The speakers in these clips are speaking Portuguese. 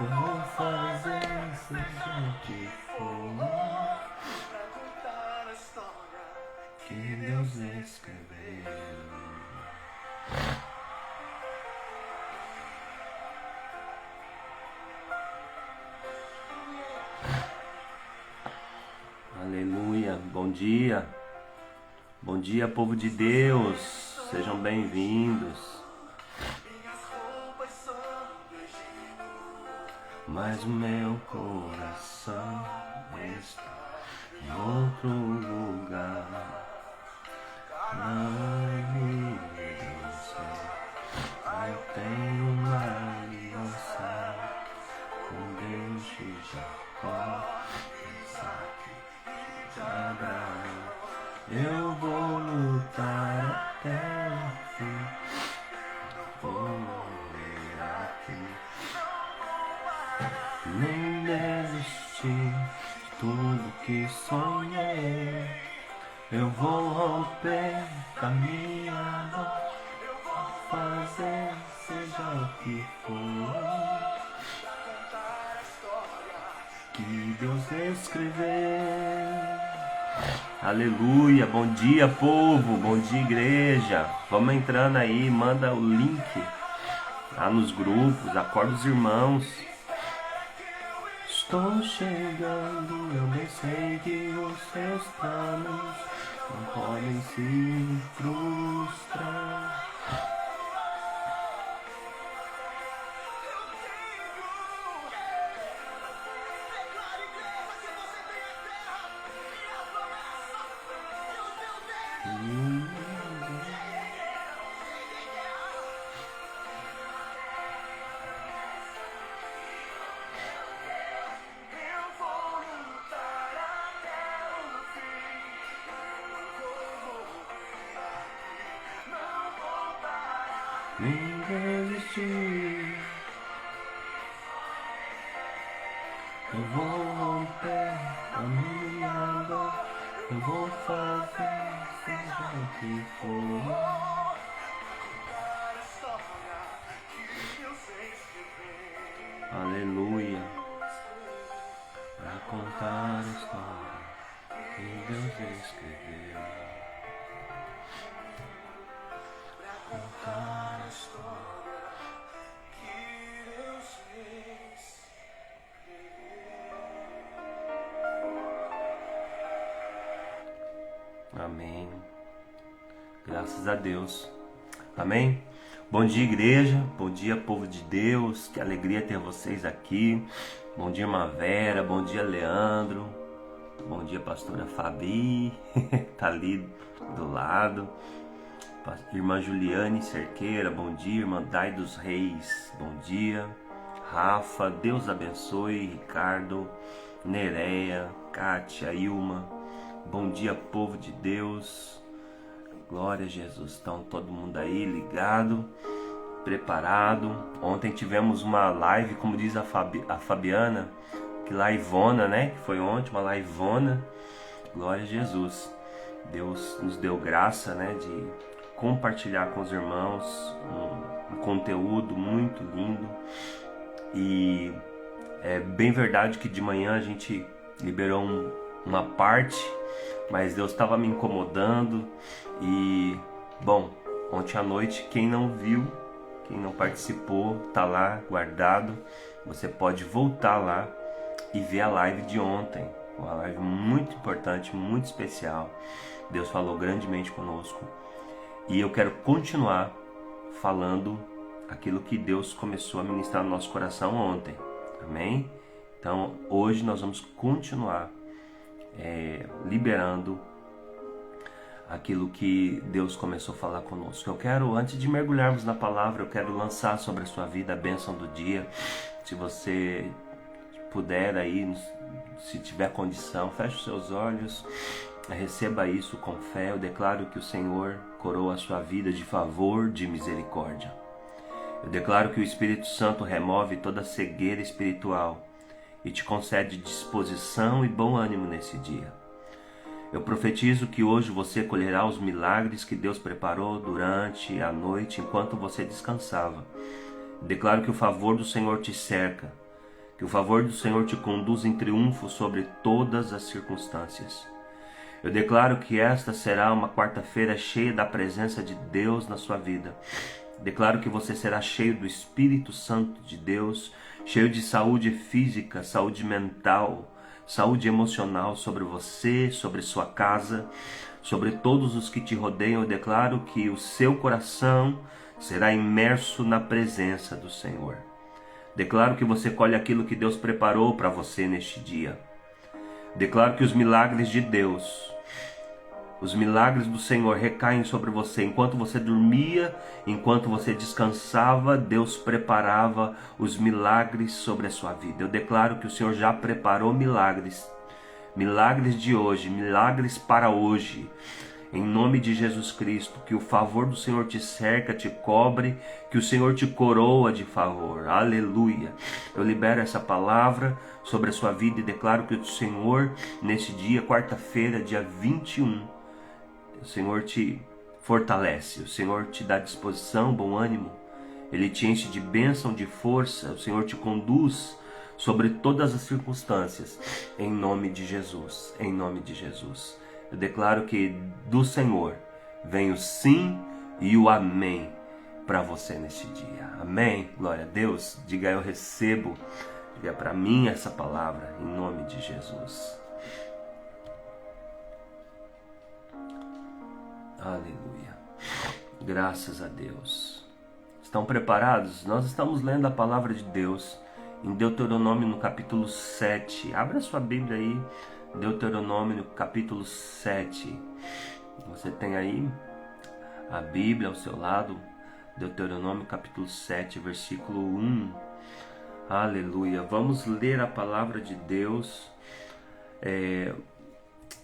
eu vou fazer seja o que for pra contar a história que Deus escreveu. Aleluia, bom dia, povo de Deus, sejam bem-vindos. Mas o meu coração está em outro lugar. Ai, Deus, eu tenho uma aliança com Deus de Jacó, Isaac, de Abraão. Eu vou lutar até o fim, vou morrer aqui. Nem desistir de tudo que sonhei. Eu vou romper caminhada, eu vou fazer seja o que for pra contar a história que Deus escreveu. Aleluia, bom dia, povo, bom dia, igreja. Vamos entrando aí, manda o link lá nos grupos, acorda os irmãos. Estou chegando, eu bem sei que os seus planos não podem se frustrar. Nem desistir. Eu vou romper a minha água, eu vou fazer seja o que for. Aleluia. Pra contar a história que Deus escreveu. Pra contar a história que Deus fez. Amém. Graças a Deus. Amém. Bom dia, igreja. Bom dia, povo de Deus. Que alegria ter vocês aqui. Bom dia, irmã Vera. Bom dia, Leandro. Bom dia, pastora Fabi. Tá ali do lado. Irmã Juliane Cerqueira. Bom dia, irmã Dai dos Reis. Bom dia. Rafa. Deus abençoe. Ricardo. Nereia. Kátia. Ilma. Bom dia, povo de Deus. Glória a Jesus. Estão todo mundo aí ligado, preparado. Ontem tivemos uma live, como diz a Fabiana, que liveona, né? Que foi ontem, uma liveona. Glória a Jesus. Deus nos deu graça, né? De compartilhar com os irmãos um conteúdo muito lindo. E é bem verdade que de manhã a gente liberou uma parte, mas Deus estava me incomodando. E, bom, ontem à noite, quem não viu, quem não participou, tá lá guardado. Você pode voltar lá e ver a live de ontem. Uma live muito importante, muito especial. Deus falou grandemente conosco. E eu quero continuar falando aquilo que Deus começou a ministrar no nosso coração ontem. Amém? Então, hoje nós vamos continuar liberando aquilo que Deus começou a falar conosco. Eu quero, antes de mergulharmos na palavra, eu quero lançar sobre a sua vida a bênção do dia. Se você puder aí, se tiver condição, feche os seus olhos, receba isso com fé. Eu declaro que o Senhor coroa a sua vida de favor, de misericórdia. Eu declaro que o Espírito Santo remove toda cegueira espiritual e te concede disposição e bom ânimo nesse dia. Eu profetizo que hoje você colherá os milagres que Deus preparou durante a noite enquanto você descansava. Declaro que o favor do Senhor te cerca Que o favor do Senhor te conduza em triunfo sobre todas as circunstâncias. Eu declaro que esta será uma quarta-feira cheia da presença de Deus na sua vida. Declaro que você será cheio do Espírito Santo de Deus, cheio de saúde física, saúde mental, saúde emocional sobre você, sobre sua casa, sobre todos os que te rodeiam. Eu declaro que o seu coração será imerso na presença do Senhor. Declaro que você colhe aquilo que Deus preparou para você neste dia. Declaro que os milagres de Deus, os milagres do Senhor recaem sobre você. Enquanto você dormia, enquanto você descansava, Deus preparava os milagres sobre a sua vida. Eu declaro que o Senhor já preparou milagres. Milagres de hoje, milagres para hoje. Em nome de Jesus Cristo, que o favor do Senhor te cerca, te cobre, que o Senhor te coroa de favor. Aleluia. Eu libero essa palavra sobre a sua vida e declaro que o Senhor, nesse dia, quarta-feira, dia 21, o Senhor te fortalece, o Senhor te dá disposição, bom ânimo, Ele te enche de bênção, de força, o Senhor te conduz sobre todas as circunstâncias, em nome de Jesus, em nome de Jesus. Eu declaro que do Senhor vem o sim e o amém para você neste dia. Amém? Glória a Deus. Diga eu recebo. Diga para mim essa palavra em nome de Jesus. Aleluia. Graças a Deus. Estão preparados? Nós estamos lendo a palavra de Deus em Deuteronômio no capítulo 7. Abra sua Bíblia aí. Deuteronômio no capítulo 7. Você tem aí a Bíblia ao seu lado. Deuteronômio capítulo 7, versículo 1. Aleluia. Vamos ler a palavra de Deus.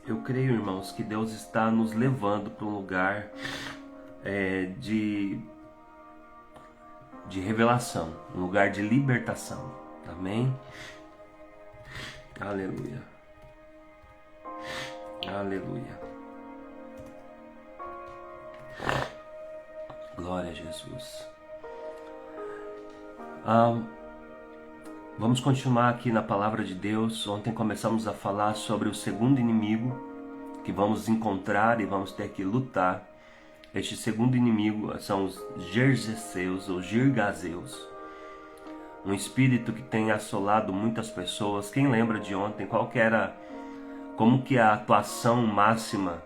Eu creio, irmãos, que Deus está nos levando para um lugar de revelação, um lugar de libertação. Amém? Aleluia. Aleluia. Glória a Jesus. Vamos continuar aqui na palavra de Deus. Ontem começamos a falar sobre o segundo inimigo que vamos encontrar e vamos ter que lutar. Este segundo inimigo são os Gergeseus ou Girgazeus. Um espírito que tem assolado muitas pessoas. Quem lembra de ontem como que a atuação máxima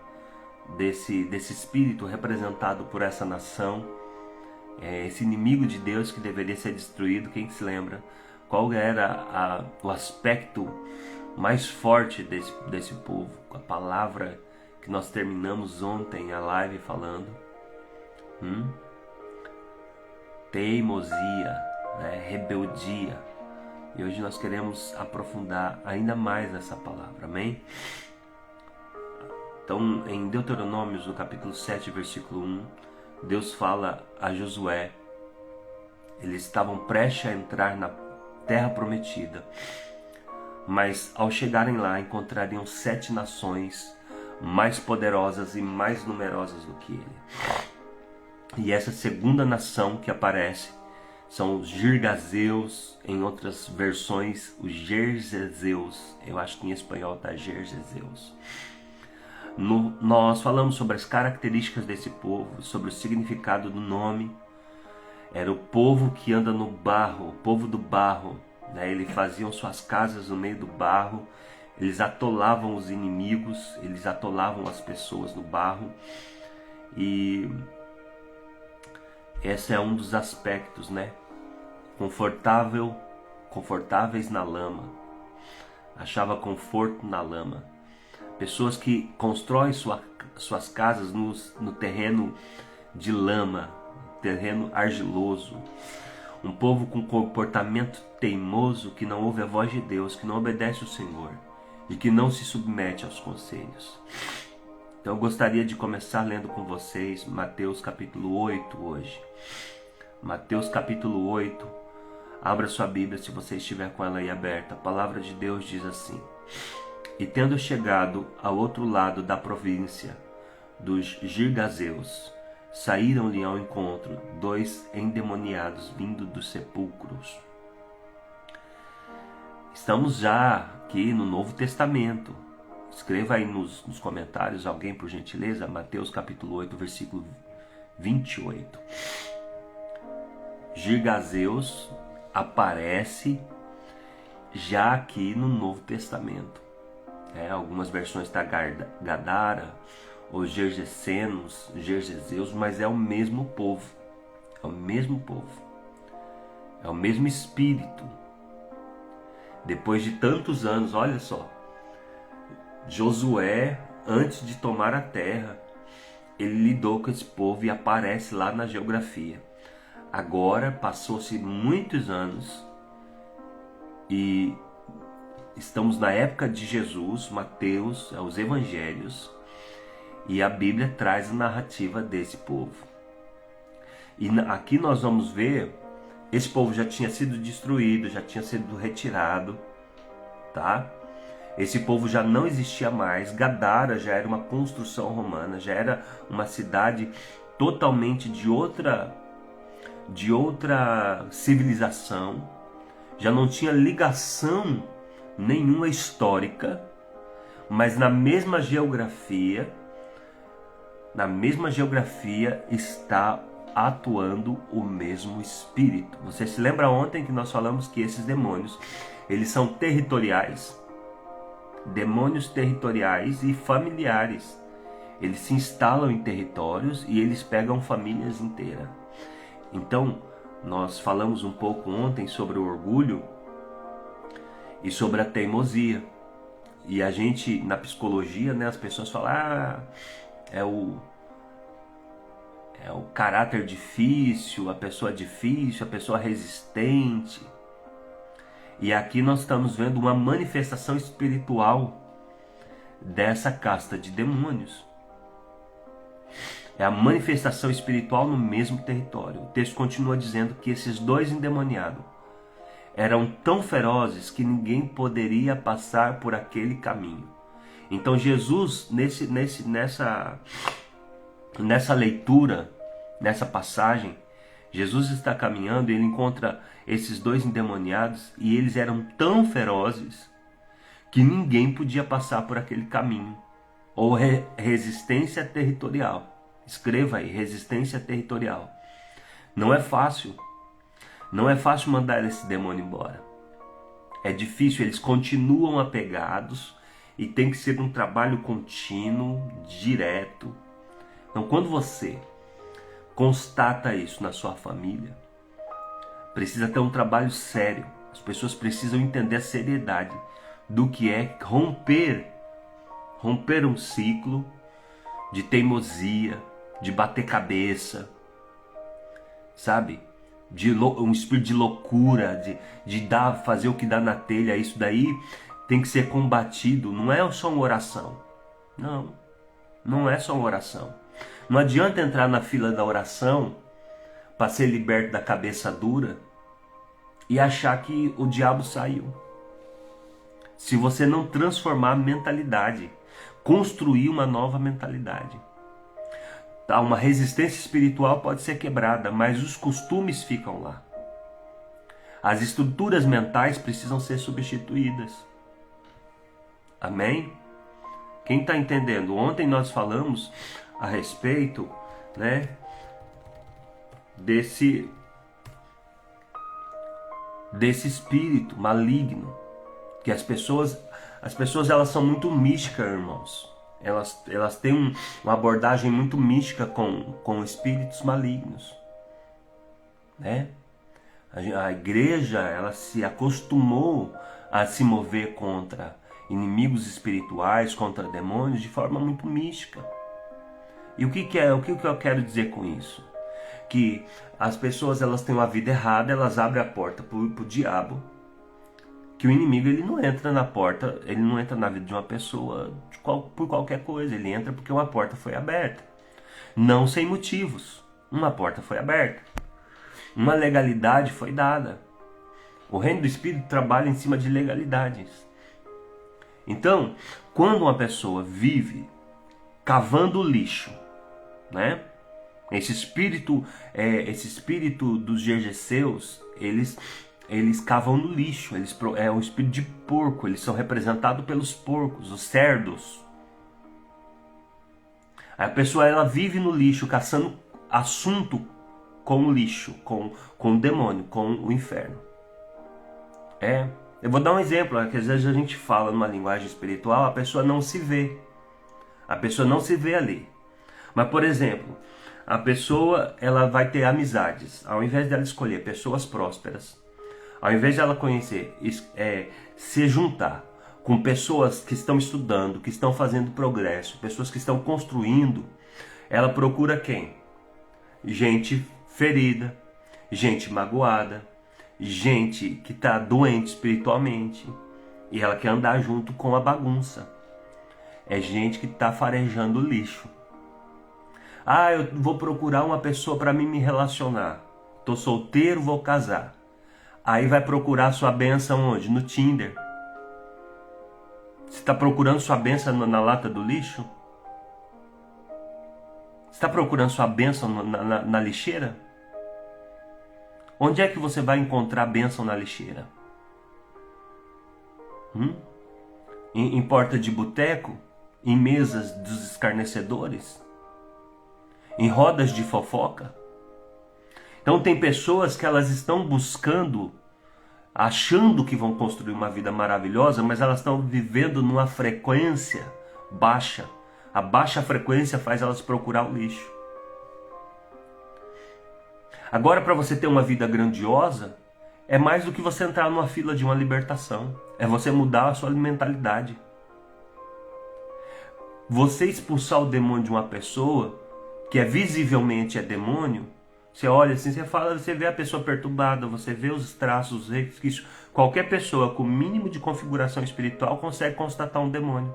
desse espírito representado por essa nação, esse inimigo de Deus que deveria ser destruído? Quem se lembra? Qual era o aspecto mais forte desse povo? A palavra que nós terminamos ontem a live falando. Teimosia, rebeldia. E hoje nós queremos aprofundar ainda mais essa palavra, amém? Então, em Deuteronômios, no capítulo 7, versículo 1, Deus fala a Josué. Eles estavam prestes a entrar na terra prometida, mas ao chegarem lá, encontrariam 7 nações mais poderosas e mais numerosas do que ele. E essa segunda nação que aparece são os Girgazeus, em outras versões os Gergeseus. Eu acho que em espanhol está Gergeseus. Nós falamos sobre as características desse povo, sobre o significado do nome. Era o povo que anda no barro, o povo do barro. Eles faziam suas casas no meio do barro. Eles atolavam os inimigos, eles atolavam as pessoas no barro. E esse é um dos aspectos, confortáveis na lama. Achava conforto na lama. Pessoas que constroem suas casas no terreno de lama, terreno argiloso. Um povo com comportamento teimoso, que não ouve a voz de Deus, que não obedece ao Senhor e que não se submete aos conselhos. Então eu gostaria de começar lendo com vocês Mateus capítulo 8 hoje. Mateus capítulo 8. Abra sua Bíblia se você estiver com ela aí aberta. A palavra de Deus diz assim: E tendo chegado ao outro lado da província dos Girgazeus, saíram-lhe ao encontro 2 endemoniados vindo dos sepulcros. Estamos já aqui no Novo Testamento. Escreva aí nos comentários, alguém por gentileza, Mateus capítulo 8, versículo 28. Girgazeus aparece já aqui no Novo Testamento. Algumas versões está Gadara, os Gergesenos, Gergeseus, mas é o mesmo povo. É o mesmo povo. É o mesmo espírito. Depois de tantos anos, olha só. Josué, antes de tomar a terra, ele lidou com esse povo e aparece lá na geografia. Agora, passou-se muitos anos e estamos na época de Jesus, Mateus, os evangelhos, e a Bíblia traz a narrativa desse povo. E aqui nós vamos ver, esse povo já tinha sido destruído, já tinha sido retirado, tá? Esse povo já não existia mais. Gadara já era uma construção romana, já era uma cidade totalmente de outra civilização, já não tinha ligação nenhuma histórica, mas na mesma geografia está atuando o mesmo espírito. Você se lembra ontem que nós falamos que esses demônios, eles são territoriais, demônios territoriais e familiares. Eles se instalam em territórios e eles pegam famílias inteiras. Então, nós falamos um pouco ontem sobre o orgulho e sobre a teimosia. E a gente, na psicologia, as pessoas falam, é o caráter difícil, a pessoa resistente. E aqui nós estamos vendo uma manifestação espiritual dessa casta de demônios. É a manifestação espiritual no mesmo território. O texto continua dizendo que esses dois endemoniados eram tão ferozes que ninguém poderia passar por aquele caminho. Então Jesus, nessa leitura, nessa passagem, Jesus está caminhando e ele encontra esses dois endemoniados e eles eram tão ferozes que ninguém podia passar por aquele caminho. Ou resistência territorial. Escreva aí, resistência territorial. Não é fácil. Não é fácil mandar esse demônio embora. É difícil, eles continuam apegados e tem que ser um trabalho contínuo, direto. Então, quando você constata isso na sua família, precisa ter um trabalho sério. As pessoas precisam entender a seriedade do que é romper um ciclo de teimosia, de bater cabeça, sabe? Um espírito de loucura, de fazer o que dá na telha. Isso daí tem que ser combatido. Não é só uma oração. Não é só uma oração. Não adianta entrar na fila da oração para ser liberto da cabeça dura e achar que o diabo saiu. Se você não transformar a mentalidade, construir uma nova mentalidade. Uma resistência espiritual pode ser quebrada, mas os costumes ficam lá. As estruturas mentais precisam ser substituídas. Amém? Quem está entendendo? Ontem nós falamos a respeito, desse espírito maligno, que as pessoas elas são muito místicas, irmãos. Elas têm uma abordagem muito mística com espíritos malignos, A igreja, ela se acostumou a se mover contra inimigos espirituais, contra demônios de forma muito mística. E o que eu quero dizer com isso? Que as pessoas, elas têm uma vida errada, elas abrem a porta para o diabo. Que o inimigo, ele não entra na porta, ele não entra na vida de uma pessoa por qualquer coisa. Ele entra porque uma porta foi aberta. Não sem motivos. Uma porta foi aberta. Uma legalidade foi dada. O reino do Espírito trabalha em cima de legalidades. Então, quando uma pessoa vive cavando lixo, esse espírito dos Gergeseus, eles eles cavam no lixo, é um espírito de porco, eles são representados pelos porcos, os cerdos. A pessoa ela vive no lixo, caçando assunto com o lixo, com o demônio, com o inferno. Eu vou dar um exemplo, que às vezes a gente fala numa linguagem espiritual, a pessoa não se vê. A pessoa não se vê ali. Mas, por exemplo, a pessoa ela vai ter amizades. Ao invés dela escolher pessoas prósperas, ao invés de ela conhecer, se juntar com pessoas que estão estudando, que estão fazendo progresso, pessoas que estão construindo, ela procura quem? Gente ferida, gente magoada, gente que está doente espiritualmente, e ela quer andar junto com a bagunça. É gente que está farejando lixo. Eu vou procurar uma pessoa para mim me relacionar. Tô solteiro, vou casar. Aí vai procurar sua bênção onde? No Tinder. Você está procurando sua bênção na lata do lixo? Você está procurando sua bênção na lixeira? Onde é que você vai encontrar bênção na lixeira? Em porta de boteco? Em mesas dos escarnecedores? Em rodas de fofoca? Então tem pessoas que elas estão buscando, achando que vão construir uma vida maravilhosa, mas elas estão vivendo numa frequência baixa. A baixa frequência faz elas procurar o lixo. Agora, para você ter uma vida grandiosa, é mais do que você entrar numa fila de uma libertação. É você mudar a sua mentalidade. Você expulsar o demônio de uma pessoa, que visivelmente é demônio, você olha assim, você vê a pessoa perturbada, você vê os traços, os resquícios. Qualquer pessoa com o mínimo de configuração espiritual consegue constatar um demônio.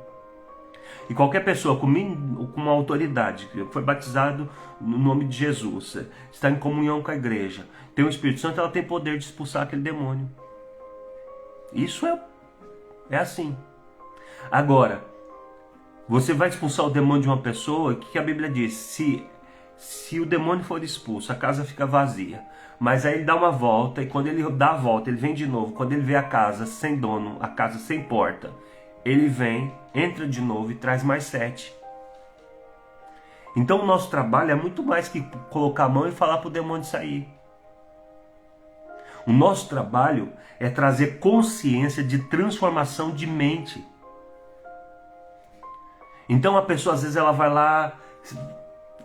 E qualquer pessoa com uma autoridade, que foi batizado no nome de Jesus, está em comunhão com a igreja, tem o Espírito Santo, ela tem poder de expulsar aquele demônio. Isso é assim. Agora, você vai expulsar o demônio de uma pessoa, o que a Bíblia diz? Se o demônio for expulso, a casa fica vazia. Mas aí ele dá uma volta, e quando ele dá a volta, ele vem de novo. Quando ele vê a casa sem dono, a casa sem porta, ele vem, entra de novo e traz mais 7. Então o nosso trabalho é muito mais que colocar a mão e falar para o demônio sair. O nosso trabalho é trazer consciência de transformação de mente. Então a pessoa às vezes ela vai lá,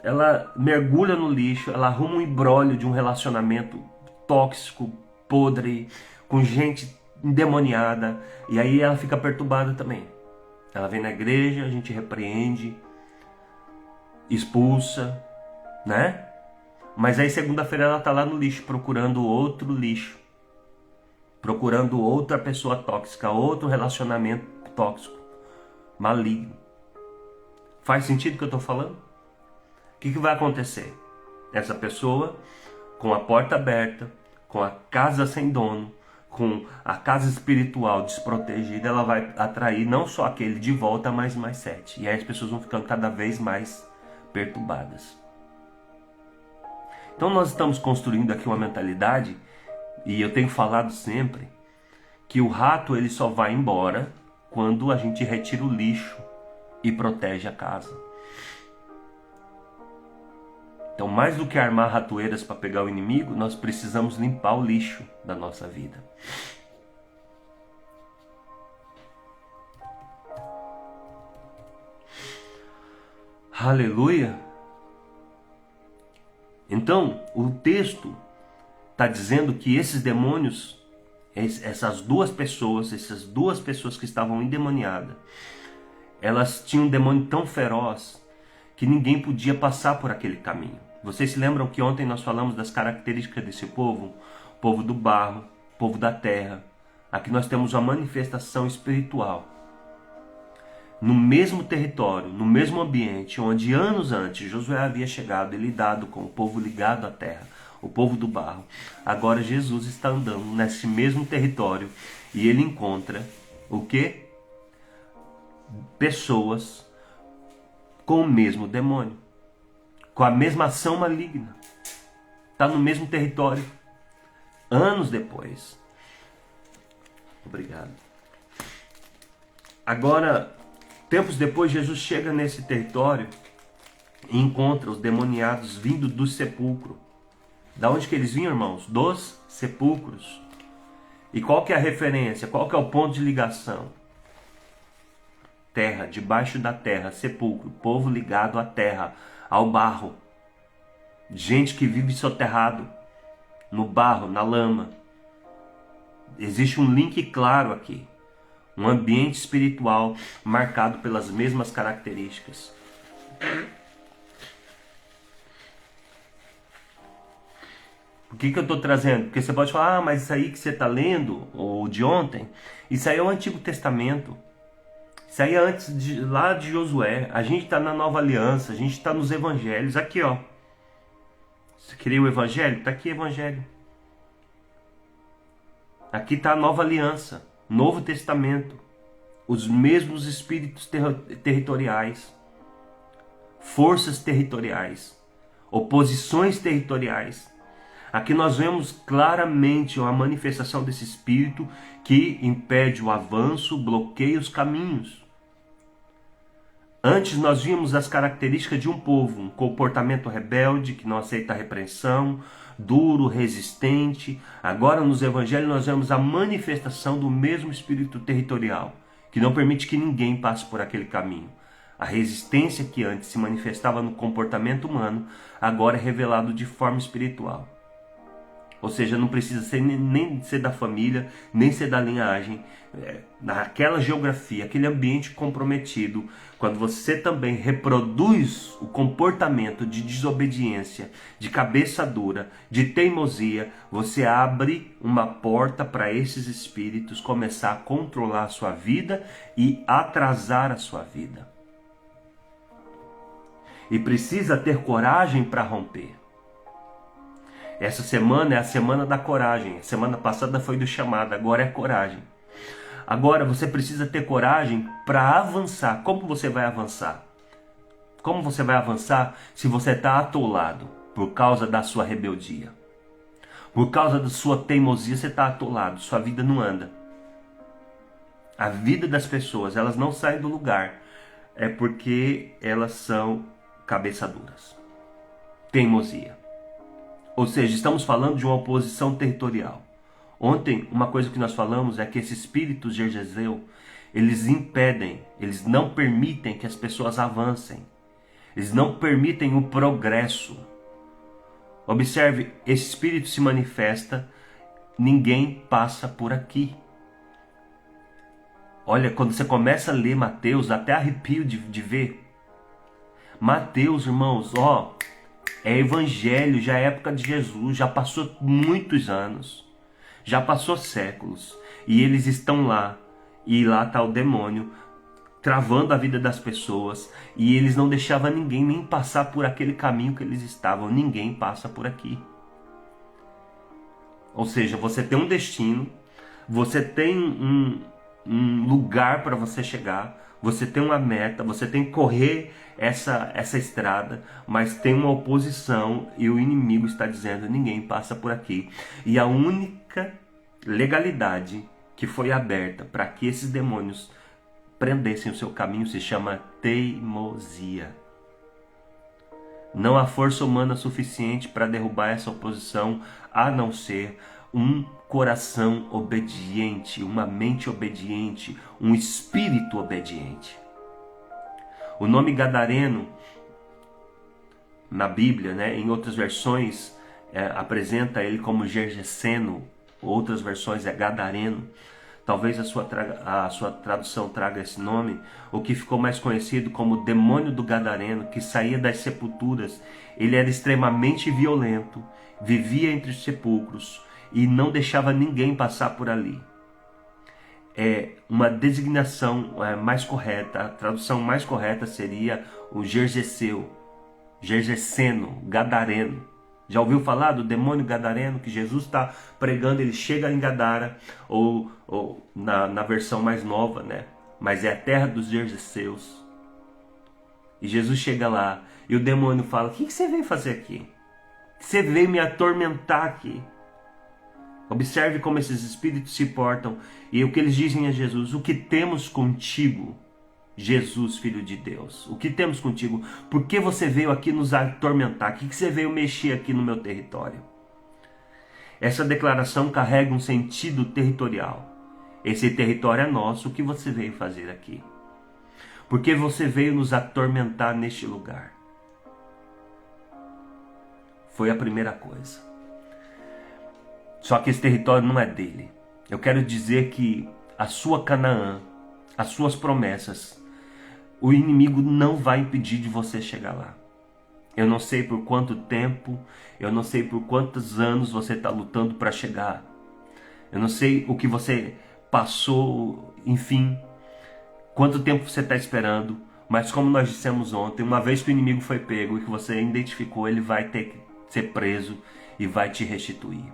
ela mergulha no lixo, ela arruma um imbróglio de um relacionamento tóxico, podre, com gente endemoniada, e aí ela fica perturbada também. Ela vem na igreja, a gente repreende, expulsa, né? Mas aí segunda-feira ela tá lá no lixo, procurando outro lixo, procurando outra pessoa tóxica, outro relacionamento tóxico, maligno. Faz sentido o que eu estou falando? O que vai acontecer? Essa pessoa, com a porta aberta, com a casa sem dono, com a casa espiritual desprotegida, ela vai atrair não só aquele de volta, mas mais 7. E aí as pessoas vão ficando cada vez mais perturbadas. Então nós estamos construindo aqui uma mentalidade, e eu tenho falado sempre, que o rato ele só vai embora quando a gente retira o lixo e protege a casa. Então, mais do que armar ratoeiras para pegar o inimigo, nós precisamos limpar o lixo da nossa vida. Aleluia! Então, o texto está dizendo que esses demônios, essas duas pessoas que estavam endemoniadas, elas tinham um demônio tão feroz que ninguém podia passar por aquele caminho. Vocês se lembram que ontem nós falamos das características desse povo? Povo do barro, povo da terra. Aqui nós temos uma manifestação espiritual. No mesmo território, no mesmo ambiente, onde anos antes Josué havia chegado e lidado com o povo ligado à terra, o povo do barro. Agora Jesus está andando nesse mesmo território e ele encontra o quê? Pessoas com o mesmo demônio, com a mesma ação maligna. Está no mesmo território. Anos depois. Obrigado. Agora, tempos depois, Jesus chega nesse território e encontra os demoniados vindo do sepulcro. Da onde que eles vinham, irmãos? Dos sepulcros. E qual que é a referência? Qual que é o ponto de ligação? Terra, debaixo da terra, sepulcro, povo ligado à terra, ao barro. Gente que vive soterrado, no barro, na lama. Existe um link claro aqui. Um ambiente espiritual marcado pelas mesmas características. O que eu estou trazendo? Porque você pode falar, mas isso aí que você está lendo, ou de ontem, isso aí é o Antigo Testamento. Isso aí é antes lá de Josué. A gente está na Nova Aliança, a gente está nos Evangelhos. Aqui, ó. Você queria o Evangelho? Está aqui o Evangelho. Aqui está a Nova Aliança, Novo Testamento. Os mesmos espíritos territoriais, forças territoriais, oposições territoriais. Aqui nós vemos claramente a manifestação desse espírito que impede o avanço, bloqueia os caminhos. Antes nós vimos as características de um povo, um comportamento rebelde, que não aceita a repreensão, duro, resistente. Agora nos evangelhos nós vemos a manifestação do mesmo espírito territorial, que não permite que ninguém passe por aquele caminho. A resistência que antes se manifestava no comportamento humano, agora é revelado de forma espiritual. Ou seja, não precisa ser, nem ser da família, nem ser da linhagem. Naquela geografia, aquele ambiente comprometido, quando você também reproduz o comportamento de desobediência, de cabeça dura, de teimosia, você abre uma porta para esses espíritos começar a controlar a sua vida e atrasar a sua vida. E precisa ter coragem para romper. Essa semana é a semana da coragem. A semana passada foi do chamado, agora é coragem. Agora você precisa ter coragem para avançar. Como você vai avançar? Como você vai avançar se você está atolado por causa da sua rebeldia? Por causa da sua teimosia você está atolado, sua vida não anda. A vida das pessoas, elas não saem do lugar. É porque elas são cabeça duras. Teimosia. Ou seja, estamos falando de uma oposição territorial. Ontem, uma coisa que nós falamos é que esses espíritos de Jezreel, eles impedem, eles não permitem que as pessoas avancem. Eles não permitem o progresso. Observe, esse espírito se manifesta, ninguém passa por aqui. Olha, quando você começa a ler Mateus, até arrepio de ver. Mateus, irmãos, ó... É evangelho, já é época de Jesus, já passou muitos anos, já passou séculos, e eles estão lá, e lá está o demônio, travando a vida das pessoas, e eles não deixavam ninguém nem passar por aquele caminho que eles estavam, ninguém passa por aqui. Ou seja, você tem um destino, você tem um lugar para você chegar, você tem uma meta, você tem que correr essa estrada, mas tem uma oposição e o inimigo está dizendo, ninguém passa por aqui. E a única legalidade que foi aberta para que esses demônios prendessem o seu caminho se chama teimosia. Não há força humana suficiente para derrubar essa oposição, a não ser um coração obediente, uma mente obediente, um espírito obediente. O nome Gadareno, na Bíblia, né, em outras versões, apresenta ele como Gergeseno, outras versões é Gadareno. Talvez a sua tradução traga esse nome, o que ficou mais conhecido como demônio do Gadareno, que saía das sepulturas. Ele era extremamente violento, vivia entre os sepulcros e não deixava ninguém passar por ali. É uma designação mais correta, a tradução mais correta seria o Gergeseu, Gergeseno, Gadareno. Já ouviu falar do demônio gadareno que Jesus está pregando? Ele chega em Gadara, ou na versão mais nova, né? Mas é a terra dos Gergeseus. E Jesus chega lá e o demônio fala: o que você veio fazer aqui? Você veio me atormentar aqui. Observe como esses espíritos se portam e o que eles dizem a Jesus. O que temos contigo, Jesus, Filho de Deus? O que temos contigo? Por que você veio aqui nos atormentar? Por que você veio mexer aqui no meu território? Essa declaração carrega um sentido territorial. Esse território é nosso. O que você veio fazer aqui? Por que você veio nos atormentar neste lugar? Foi a primeira coisa. Só que esse território não é dele. Eu quero dizer que a sua Canaã, as suas promessas, o inimigo não vai impedir de você chegar lá. Eu não sei por quanto tempo, eu não sei por quantos anos você está lutando para chegar. Eu não sei o que você passou, enfim, quanto tempo você está esperando. Mas como nós dissemos ontem, uma vez que o inimigo foi pego e que você identificou, ele vai ter que ser preso e vai te restituir.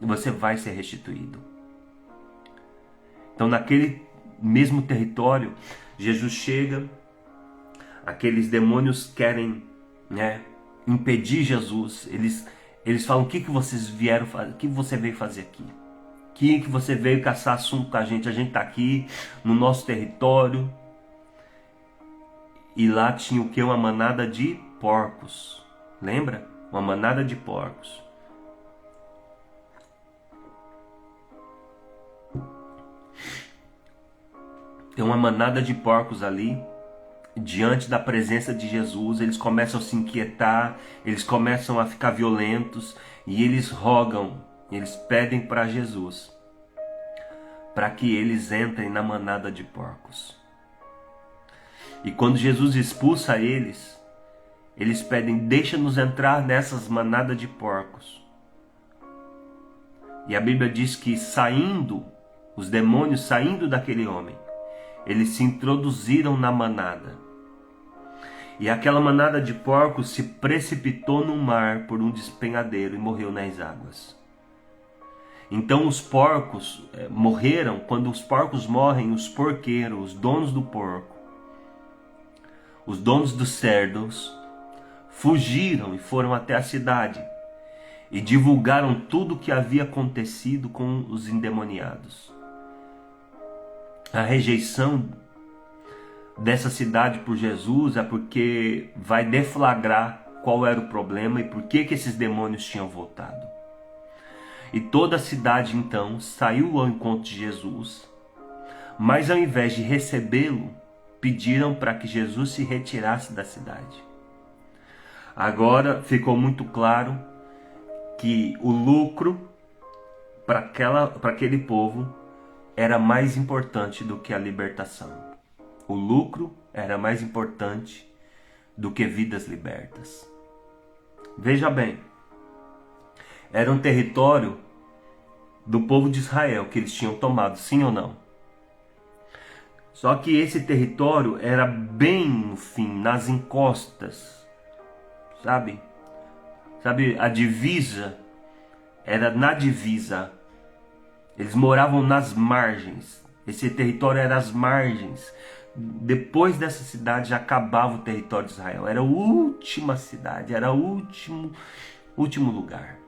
Você vai ser restituído. Então, naquele mesmo território, Jesus chega, aqueles demônios querem, impedir Jesus. Eles falam: o que vocês vieram fazer? O que você veio fazer aqui? O que você veio caçar assunto com a gente? A gente está aqui no nosso território. E lá tinha o que? Uma manada de porcos. Lembra? Uma manada de porcos. Tem uma manada de porcos ali, diante da presença de Jesus. Eles começam a se inquietar, eles começam a ficar violentos, e eles rogam, eles pedem para Jesus, para que eles entrem na manada de porcos. E quando Jesus expulsa eles, eles pedem: deixa-nos entrar nessas manadas de porcos. E a Bíblia diz que saindo, os demônios saindo daquele homem, eles se introduziram na manada. E aquela manada de porcos se precipitou no mar por um despenhadeiro e morreu nas águas. Então os porcos morreram. Quando os porcos morrem, os porqueiros, os donos do porco, os donos dos cerdos, fugiram e foram até a cidade e divulgaram tudo o que havia acontecido com os endemoniados. A rejeição dessa cidade por Jesus é porque vai deflagrar qual era o problema e por que esses demônios tinham voltado. E toda a cidade então saiu ao encontro de Jesus, mas ao invés de recebê-lo, pediram para que Jesus se retirasse da cidade. Agora ficou muito claro que o lucro para aquele povo era mais importante do que a libertação. O lucro era mais importante do que vidas libertas. Veja bem, era um território do povo de Israel que eles tinham tomado, sim ou não? Só que esse território era bem no fim, nas encostas, sabe? A divisa era na divisa. Eles moravam nas margens. Esse território era as margens. Depois dessa cidade já acabava o território de Israel. Era a última cidade, era o último lugar.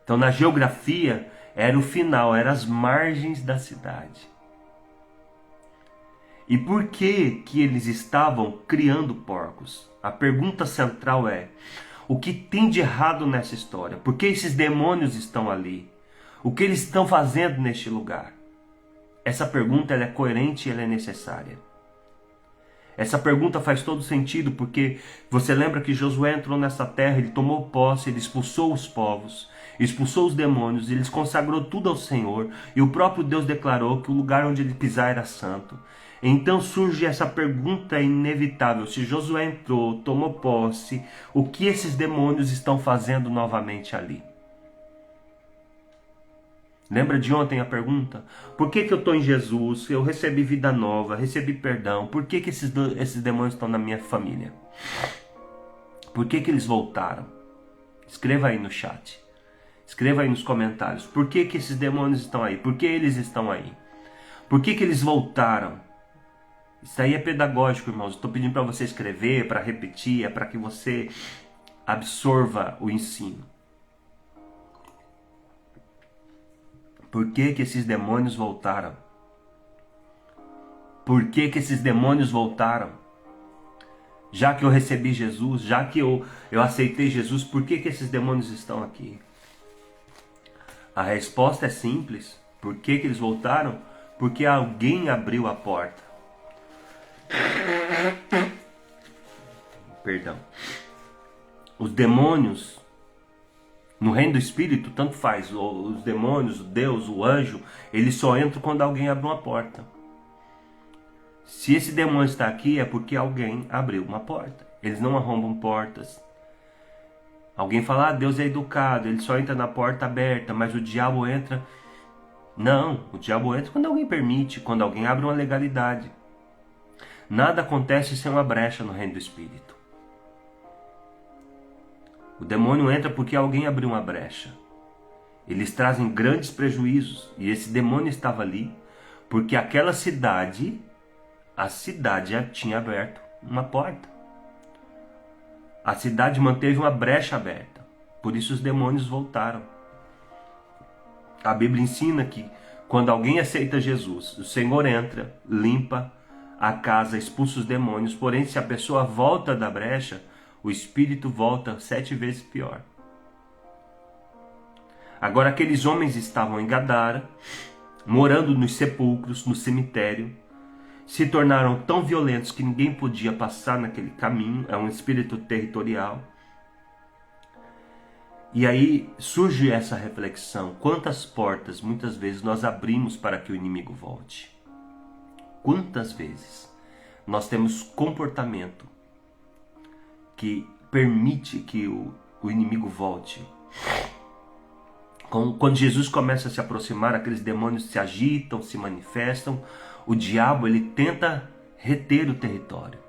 Então na geografia era o final, eram as margens da cidade. E por que eles estavam criando porcos? A pergunta central é: o que tem de errado nessa história? Por que esses demônios estão ali? O que eles estão fazendo neste lugar? Essa pergunta ela é coerente e ela é necessária. Essa pergunta faz todo sentido porque você lembra que Josué entrou nessa terra, ele tomou posse, ele expulsou os povos, expulsou os demônios, ele consagrou tudo ao Senhor e o próprio Deus declarou que o lugar onde ele pisar era santo. Então surge essa pergunta inevitável: se Josué entrou, tomou posse, o que esses demônios estão fazendo novamente ali? Lembra de ontem a pergunta? Por que eu estou em Jesus? Eu recebi vida nova, recebi perdão. Por que esses demônios estão na minha família? Por que eles voltaram? Escreva aí no chat. Escreva aí nos comentários. Por que esses demônios estão aí? Por que eles estão aí? Por que eles voltaram? Isso aí é pedagógico, irmãos. Estou pedindo para você escrever, para repetir, para que você absorva o ensino. Por que que esses demônios voltaram? Por que que esses demônios voltaram? Já que eu recebi Jesus, já que eu aceitei Jesus, por que que esses demônios estão aqui? A resposta é simples. Por que que eles voltaram? Porque alguém abriu a porta. Perdão. Os demônios, no reino do Espírito, tanto faz. Os demônios, o Deus, o anjo, eles só entram quando alguém abre uma porta. Se esse demônio está aqui, é porque alguém abriu uma porta. Eles não arrombam portas. Alguém fala, Deus é educado, ele só entra na porta aberta, mas o diabo entra... Não, o diabo entra quando alguém permite, quando alguém abre uma legalidade. Nada acontece sem uma brecha no reino do Espírito. O demônio entra porque alguém abriu uma brecha. Eles trazem grandes prejuízos, e esse demônio estava ali porque aquela cidade, a cidade já tinha aberto uma porta. A cidade manteve uma brecha aberta, por isso os demônios voltaram. A Bíblia ensina que quando alguém aceita Jesus, o Senhor entra, limpa a casa, expulsa os demônios, porém se a pessoa volta da brecha, o espírito volta 7 vezes pior. Agora aqueles homens estavam em Gadara, morando nos sepulcros, no cemitério, se tornaram tão violentos que ninguém podia passar naquele caminho, é um espírito territorial. E aí surge essa reflexão, quantas portas muitas vezes nós abrimos para que o inimigo volte? Quantas vezes nós temos comportamento que permite que o inimigo volte? Quando Jesus começa a se aproximar, aqueles demônios se agitam, se manifestam. O diabo, ele tenta reter o território.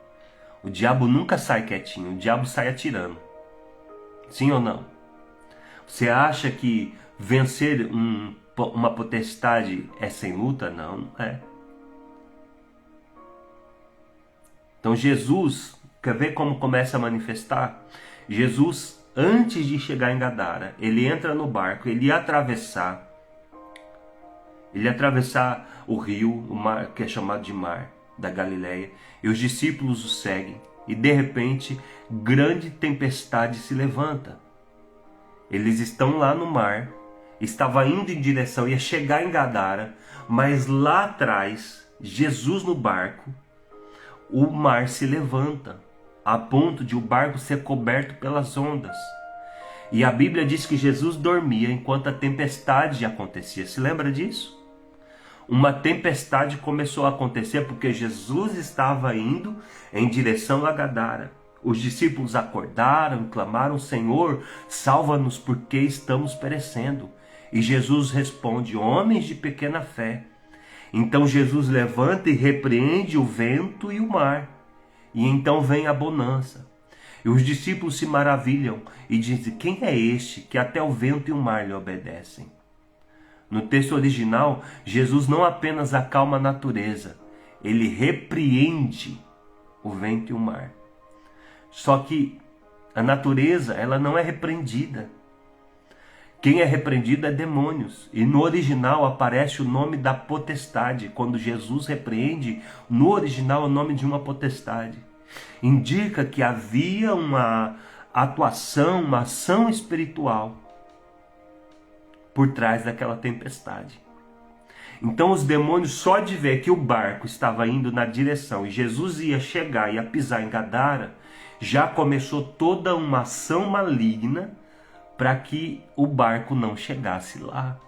O diabo nunca sai quietinho, o diabo sai atirando. Sim ou não? Você acha que vencer uma potestade é sem luta? Não, não é. Então Jesus, quer ver como começa a manifestar? Jesus, antes de chegar em Gadara, ele entra no barco, ele ia atravessar o rio, o mar, que é chamado de Mar da Galileia, e os discípulos o seguem, e de repente, grande tempestade se levanta. Eles estão lá no mar, estava indo em direção, ia chegar em Gadara, mas lá atrás, Jesus no barco, o mar se levanta, a ponto de o barco ser coberto pelas ondas. E a Bíblia diz que Jesus dormia enquanto a tempestade acontecia. Se lembra disso? Uma tempestade começou a acontecer porque Jesus estava indo em direção a Gadara. Os discípulos acordaram e clamaram, Senhor, salva-nos porque estamos perecendo. E Jesus responde, homens de pequena fé. Então Jesus levanta e repreende o vento e o mar. E então vem a bonança. E os discípulos se maravilham e dizem, quem é este que até o vento e o mar lhe obedecem? No texto original, Jesus não apenas acalma a natureza, ele repreende o vento e o mar. Só que a natureza, ela não é repreendida. Quem é repreendido é demônios. E no original aparece o nome da potestade. Quando Jesus repreende, no original é o nome de uma potestade. Indica que havia uma atuação, uma ação espiritual por trás daquela tempestade. Então os demônios, só de ver que o barco estava indo na direção e Jesus ia chegar, ia pisar em Gadara, já começou toda uma ação maligna para que o barco não chegasse lá.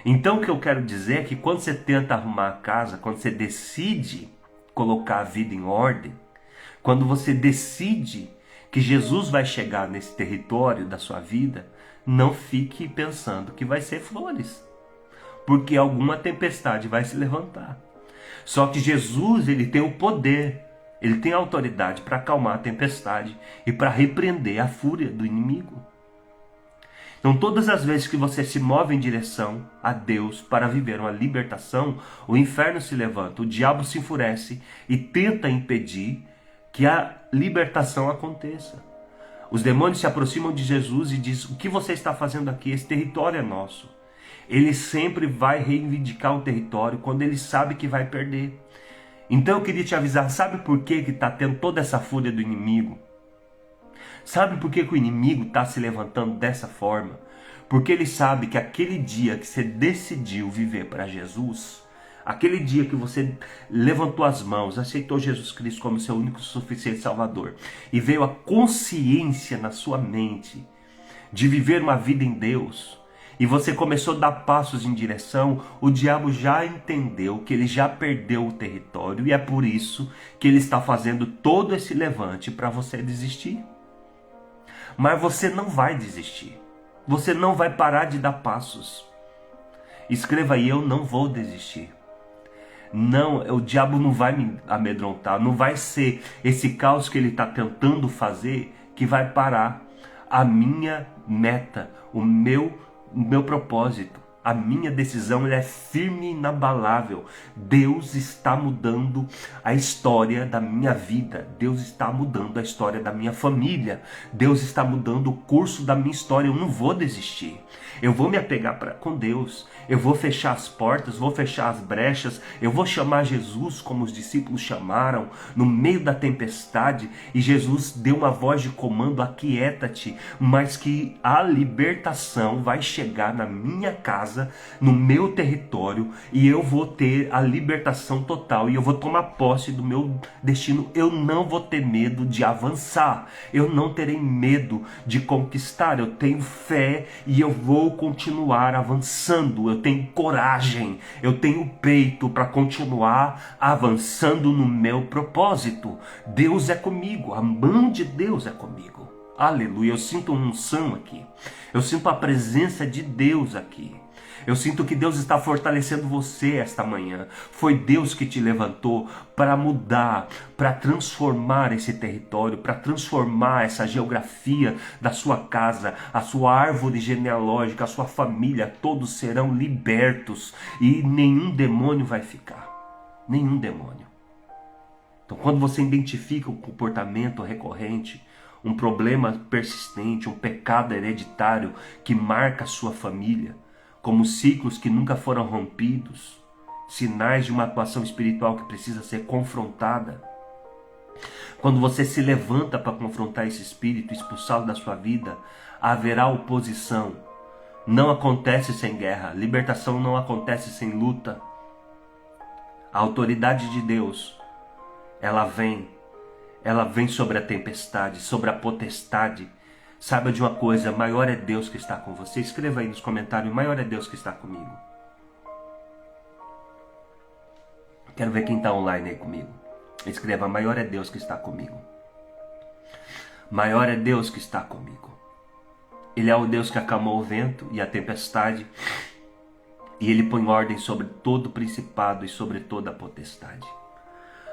Então o que eu quero dizer é que quando você tenta arrumar a casa, quando você decide colocar a vida em ordem, quando você decide que Jesus vai chegar nesse território da sua vida, não fique pensando que vai ser flores, porque alguma tempestade vai se levantar. Só que Jesus, ele tem o poder, ele tem a autoridade para acalmar a tempestade e para repreender a fúria do inimigo. Então todas as vezes que você se move em direção a Deus para viver uma libertação, o inferno se levanta, o diabo se enfurece e tenta impedir que a libertação aconteça. Os demônios se aproximam de Jesus e dizem, o que você está fazendo aqui? Esse território é nosso. Ele sempre vai reivindicar um território quando ele sabe que vai perder. Então eu queria te avisar, sabe por que está tendo toda essa fúria do inimigo? Sabe por que o inimigo está se levantando dessa forma? Porque ele sabe que aquele dia que você decidiu viver para Jesus, aquele dia que você levantou as mãos, aceitou Jesus Cristo como seu único e suficiente Salvador, e veio a consciência na sua mente de viver uma vida em Deus, e você começou a dar passos em direção, o diabo já entendeu que ele já perdeu o território, e é por isso que ele está fazendo todo esse levante para você desistir. Mas você não vai desistir. Você não vai parar de dar passos. Escreva aí, eu não vou desistir. Não, o diabo não vai me amedrontar. Não vai ser esse caos que ele está tentando fazer que vai parar a minha meta, o meu propósito. A minha decisão é firme e inabalável. Deus está mudando a história da minha vida. Deus está mudando a história da minha família. Deus está mudando o curso da minha história. Eu não vou desistir. Eu vou me apegar com Deus. Eu vou fechar as portas, vou fechar as brechas. Eu vou chamar Jesus como os discípulos chamaram no meio da tempestade. E Jesus deu uma voz de comando: aquieta-te. Mas que a libertação vai chegar na minha casa, no meu território, e eu vou ter a libertação total, e eu vou tomar posse do meu destino. Eu não vou ter medo de avançar, eu não terei medo de conquistar. Eu tenho fé e eu vou continuar avançando. Eu tenho coragem, eu tenho peito para continuar avançando no meu propósito. Deus é comigo, a mão de Deus é comigo. Aleluia, eu sinto uma unção aqui, eu sinto a presença de Deus aqui. Eu sinto que Deus está fortalecendo você esta manhã. Foi Deus que te levantou para mudar, para transformar esse território, para transformar essa geografia da sua casa, a sua árvore genealógica, a sua família. Todos serão libertos e nenhum demônio vai ficar. Nenhum demônio. Então, quando você identifica um comportamento recorrente, um problema persistente, um pecado hereditário que marca a sua família, como ciclos que nunca foram rompidos, sinais de uma atuação espiritual que precisa ser confrontada. Quando você se levanta para confrontar esse espírito, expulsá-lo da sua vida, haverá oposição. Não acontece sem guerra, libertação não acontece sem luta. A autoridade de Deus, ela vem sobre a tempestade, sobre a potestade. Saiba de uma coisa, maior é Deus que está com você. Escreva aí nos comentários, maior é Deus que está comigo. Quero ver quem está online aí comigo. Escreva, maior é Deus que está comigo. Maior é Deus que está comigo. Ele é o Deus que acalmou o vento e a tempestade. E Ele põe ordem sobre todo o principado e sobre toda a potestade.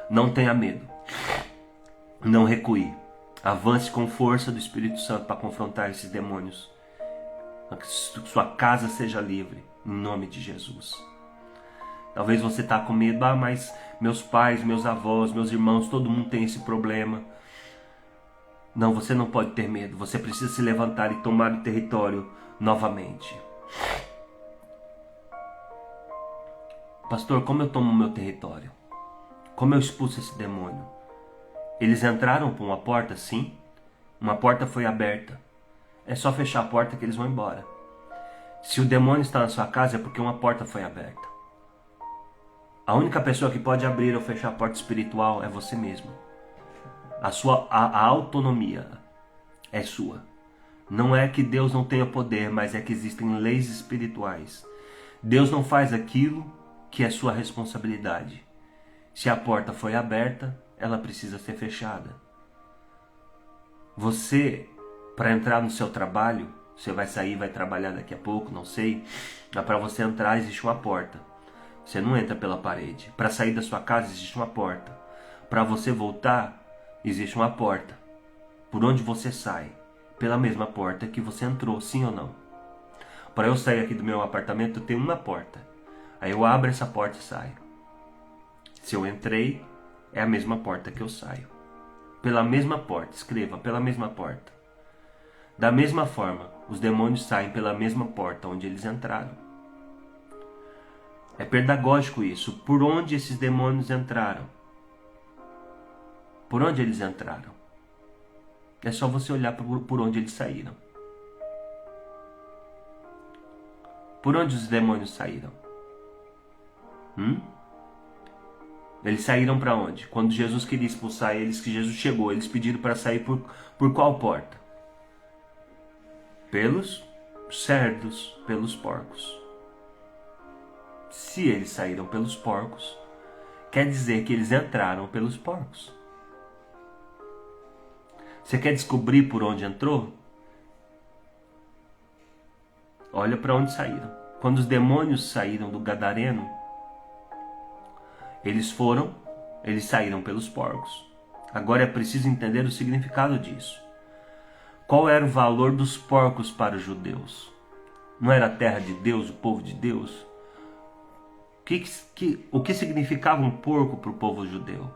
Não tenha medo. Não recue. Avance com força do Espírito Santo para confrontar esses demônios. Para que sua casa seja livre, em nome de Jesus. Talvez você está com medo, mas meus pais, meus avós, meus irmãos, todo mundo tem esse problema. Não, você não pode ter medo. Você precisa se levantar e tomar o território novamente. Pastor, como eu tomo o meu território? Como eu expulso esse demônio? Eles entraram por uma porta, sim. Uma porta foi aberta. É só fechar a porta que eles vão embora. Se o demônio está na sua casa é porque uma porta foi aberta. A única pessoa que pode abrir ou fechar a porta espiritual é você mesmo. A autonomia é sua. Não é que Deus não tenha poder, mas é que existem leis espirituais. Deus não faz aquilo que é sua responsabilidade. Se a porta foi aberta, ela precisa ser fechada. Você, para entrar no seu trabalho, você vai sair, vai trabalhar daqui a pouco, não sei. Mas para você entrar existe uma porta. Você não entra pela parede. Para sair da sua casa existe uma porta. Para você voltar existe uma porta. Por onde você sai? Pela mesma porta que você entrou, sim ou não? Para eu sair aqui do meu apartamento tem uma porta. Aí eu abro essa porta e saio. Se eu entrei, é a mesma porta que eu saio. Pela mesma porta, escreva, pela mesma porta. Da mesma forma, os demônios saem pela mesma porta onde eles entraram. É pedagógico isso. Por onde esses demônios entraram? Por onde eles entraram? É só você olhar por onde eles saíram. Por onde os demônios saíram? Eles saíram para onde? Quando Jesus queria expulsar eles, que Jesus chegou, eles pediram para sair por qual porta? Pelos cerdos, pelos porcos. Se eles saíram pelos porcos, quer dizer que eles entraram pelos porcos. Você quer descobrir por onde entrou? Olha para onde saíram. Quando os demônios saíram do Gadareno, eles saíram pelos porcos. Agora é preciso entender o significado disso. Qual era o valor dos porcos para os judeus? Não era a terra de Deus, o povo de Deus? O que significava um porco para o povo judeu?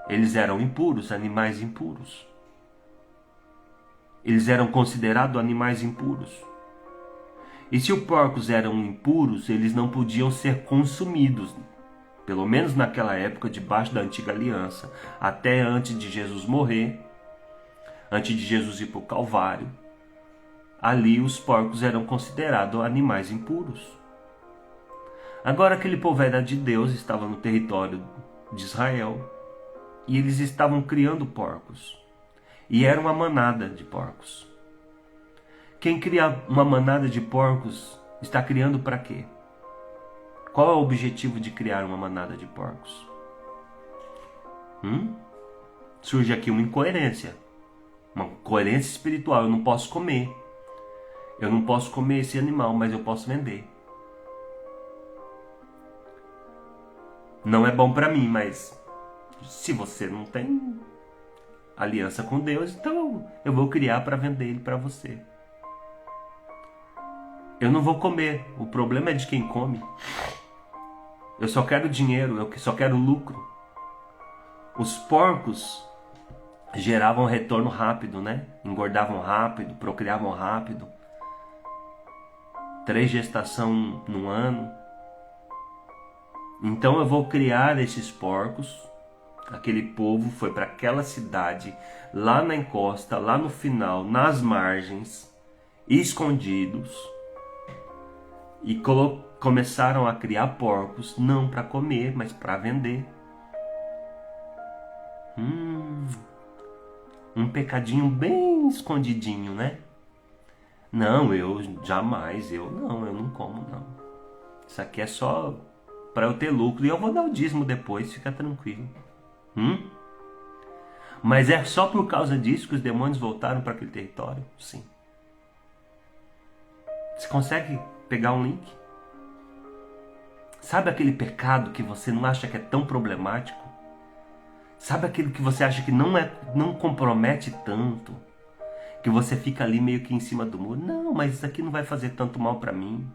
Eles eram impuros, animais impuros. Eles eram considerados animais impuros. E se os porcos eram impuros, eles não podiam ser consumidos. Pelo menos naquela época, debaixo da antiga aliança, até antes de Jesus morrer, antes de Jesus ir para o Calvário, ali os porcos eram considerados animais impuros. Agora aquele povo era de Deus, estava no território de Israel, e eles estavam criando porcos. E era uma manada de porcos. Quem cria uma manada de porcos está criando para quê? Qual é o objetivo de criar uma manada de porcos? Surge aqui uma incoerência. Uma coerência espiritual. Eu não posso comer. Eu não posso comer esse animal, mas eu posso vender. Não é bom para mim, mas se você não tem aliança com Deus, então eu vou criar para vender ele para você. Eu não vou comer. O problema é de quem come. Eu só quero dinheiro, eu só quero lucro. Os porcos geravam retorno rápido, né? Engordavam rápido, procriavam rápido. 3 gestações num ano. Então eu vou criar esses porcos. Aquele povo foi para aquela cidade, lá na encosta, lá no final, nas margens, escondidos. E começaram a criar porcos, não para comer, mas para vender. Um pecadinho bem escondidinho, né? Não, eu não como, não. Isso aqui é só para eu ter lucro e eu vou dar o dízimo depois, fica tranquilo. Mas é só por causa disso que os demônios voltaram para aquele território? Sim. Você consegue pegar um link? Sabe aquele pecado que você não acha que é tão problemático? Sabe aquilo que você acha que não compromete tanto? Que você fica ali meio que em cima do muro? Não, mas isso aqui não vai fazer tanto mal para mim.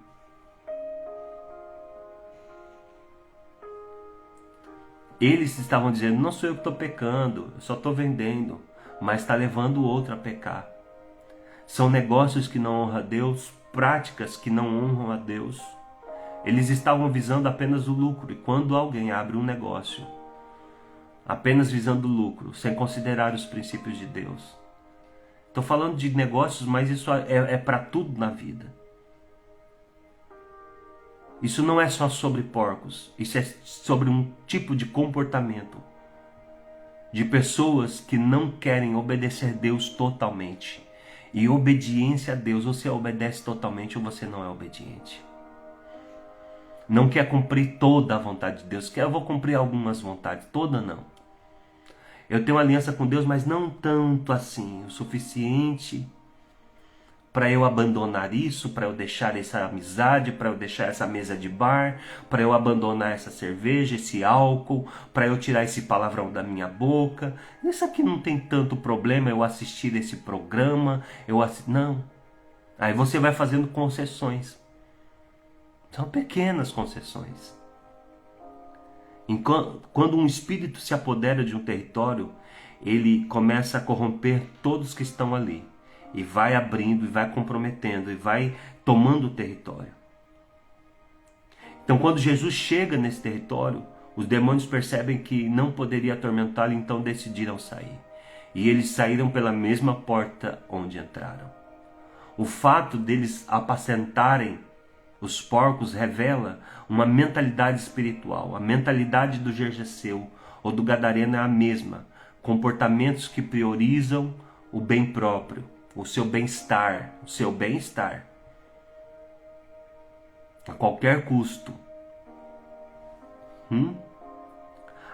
Eles estavam dizendo, não sou eu que estou pecando, eu só estou vendendo, mas está levando o outro a pecar. São negócios que não honram a Deus, práticas que não honram a Deus. Eles estavam visando apenas o lucro, e quando alguém abre um negócio, apenas visando o lucro, sem considerar os princípios de Deus. Estou falando de negócios, mas isso é para tudo na vida. Isso não é só sobre porcos, isso é sobre um tipo de comportamento de pessoas que não querem obedecer a Deus totalmente. E obediência a Deus, ou você obedece totalmente ou você não é obediente. Não quer cumprir toda a vontade de Deus, eu vou cumprir algumas vontades, toda não. Eu tenho aliança com Deus, mas não tanto assim, o suficiente para eu abandonar isso, para eu deixar essa amizade, para eu deixar essa mesa de bar, para eu abandonar essa cerveja, esse álcool, para eu tirar esse palavrão da minha boca. Isso aqui não tem tanto problema eu assistir esse programa, não. Aí você vai fazendo concessões. São pequenas concessões. Quando um espírito se apodera de um território, ele começa a corromper todos que estão ali. E vai abrindo, e vai comprometendo, e vai tomando o território. Então, quando Jesus chega nesse território, os demônios percebem que não poderia atormentá-lo, então decidiram sair. E eles saíram pela mesma porta onde entraram. O fato deles apacentarem os porcos revela uma mentalidade espiritual. A mentalidade do Gergeseu ou do Gadareno é a mesma. Comportamentos que priorizam o bem próprio, o seu bem-estar, a qualquer custo.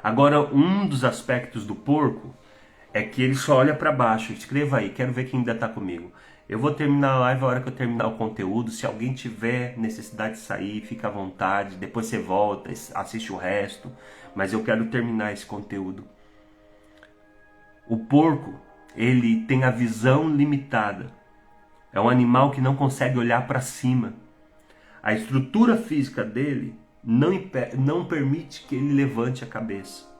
Agora, um dos aspectos do porco é que ele só olha para baixo. Escreva aí, quero ver quem ainda está comigo. Eu vou terminar a live a hora que eu terminar o conteúdo. Se alguém tiver necessidade de sair, fica à vontade. Depois você volta, assiste o resto. Mas eu quero terminar esse conteúdo. O porco, ele tem a visão limitada. É um animal que não consegue olhar para cima. A estrutura física dele não permite que ele levante a cabeça.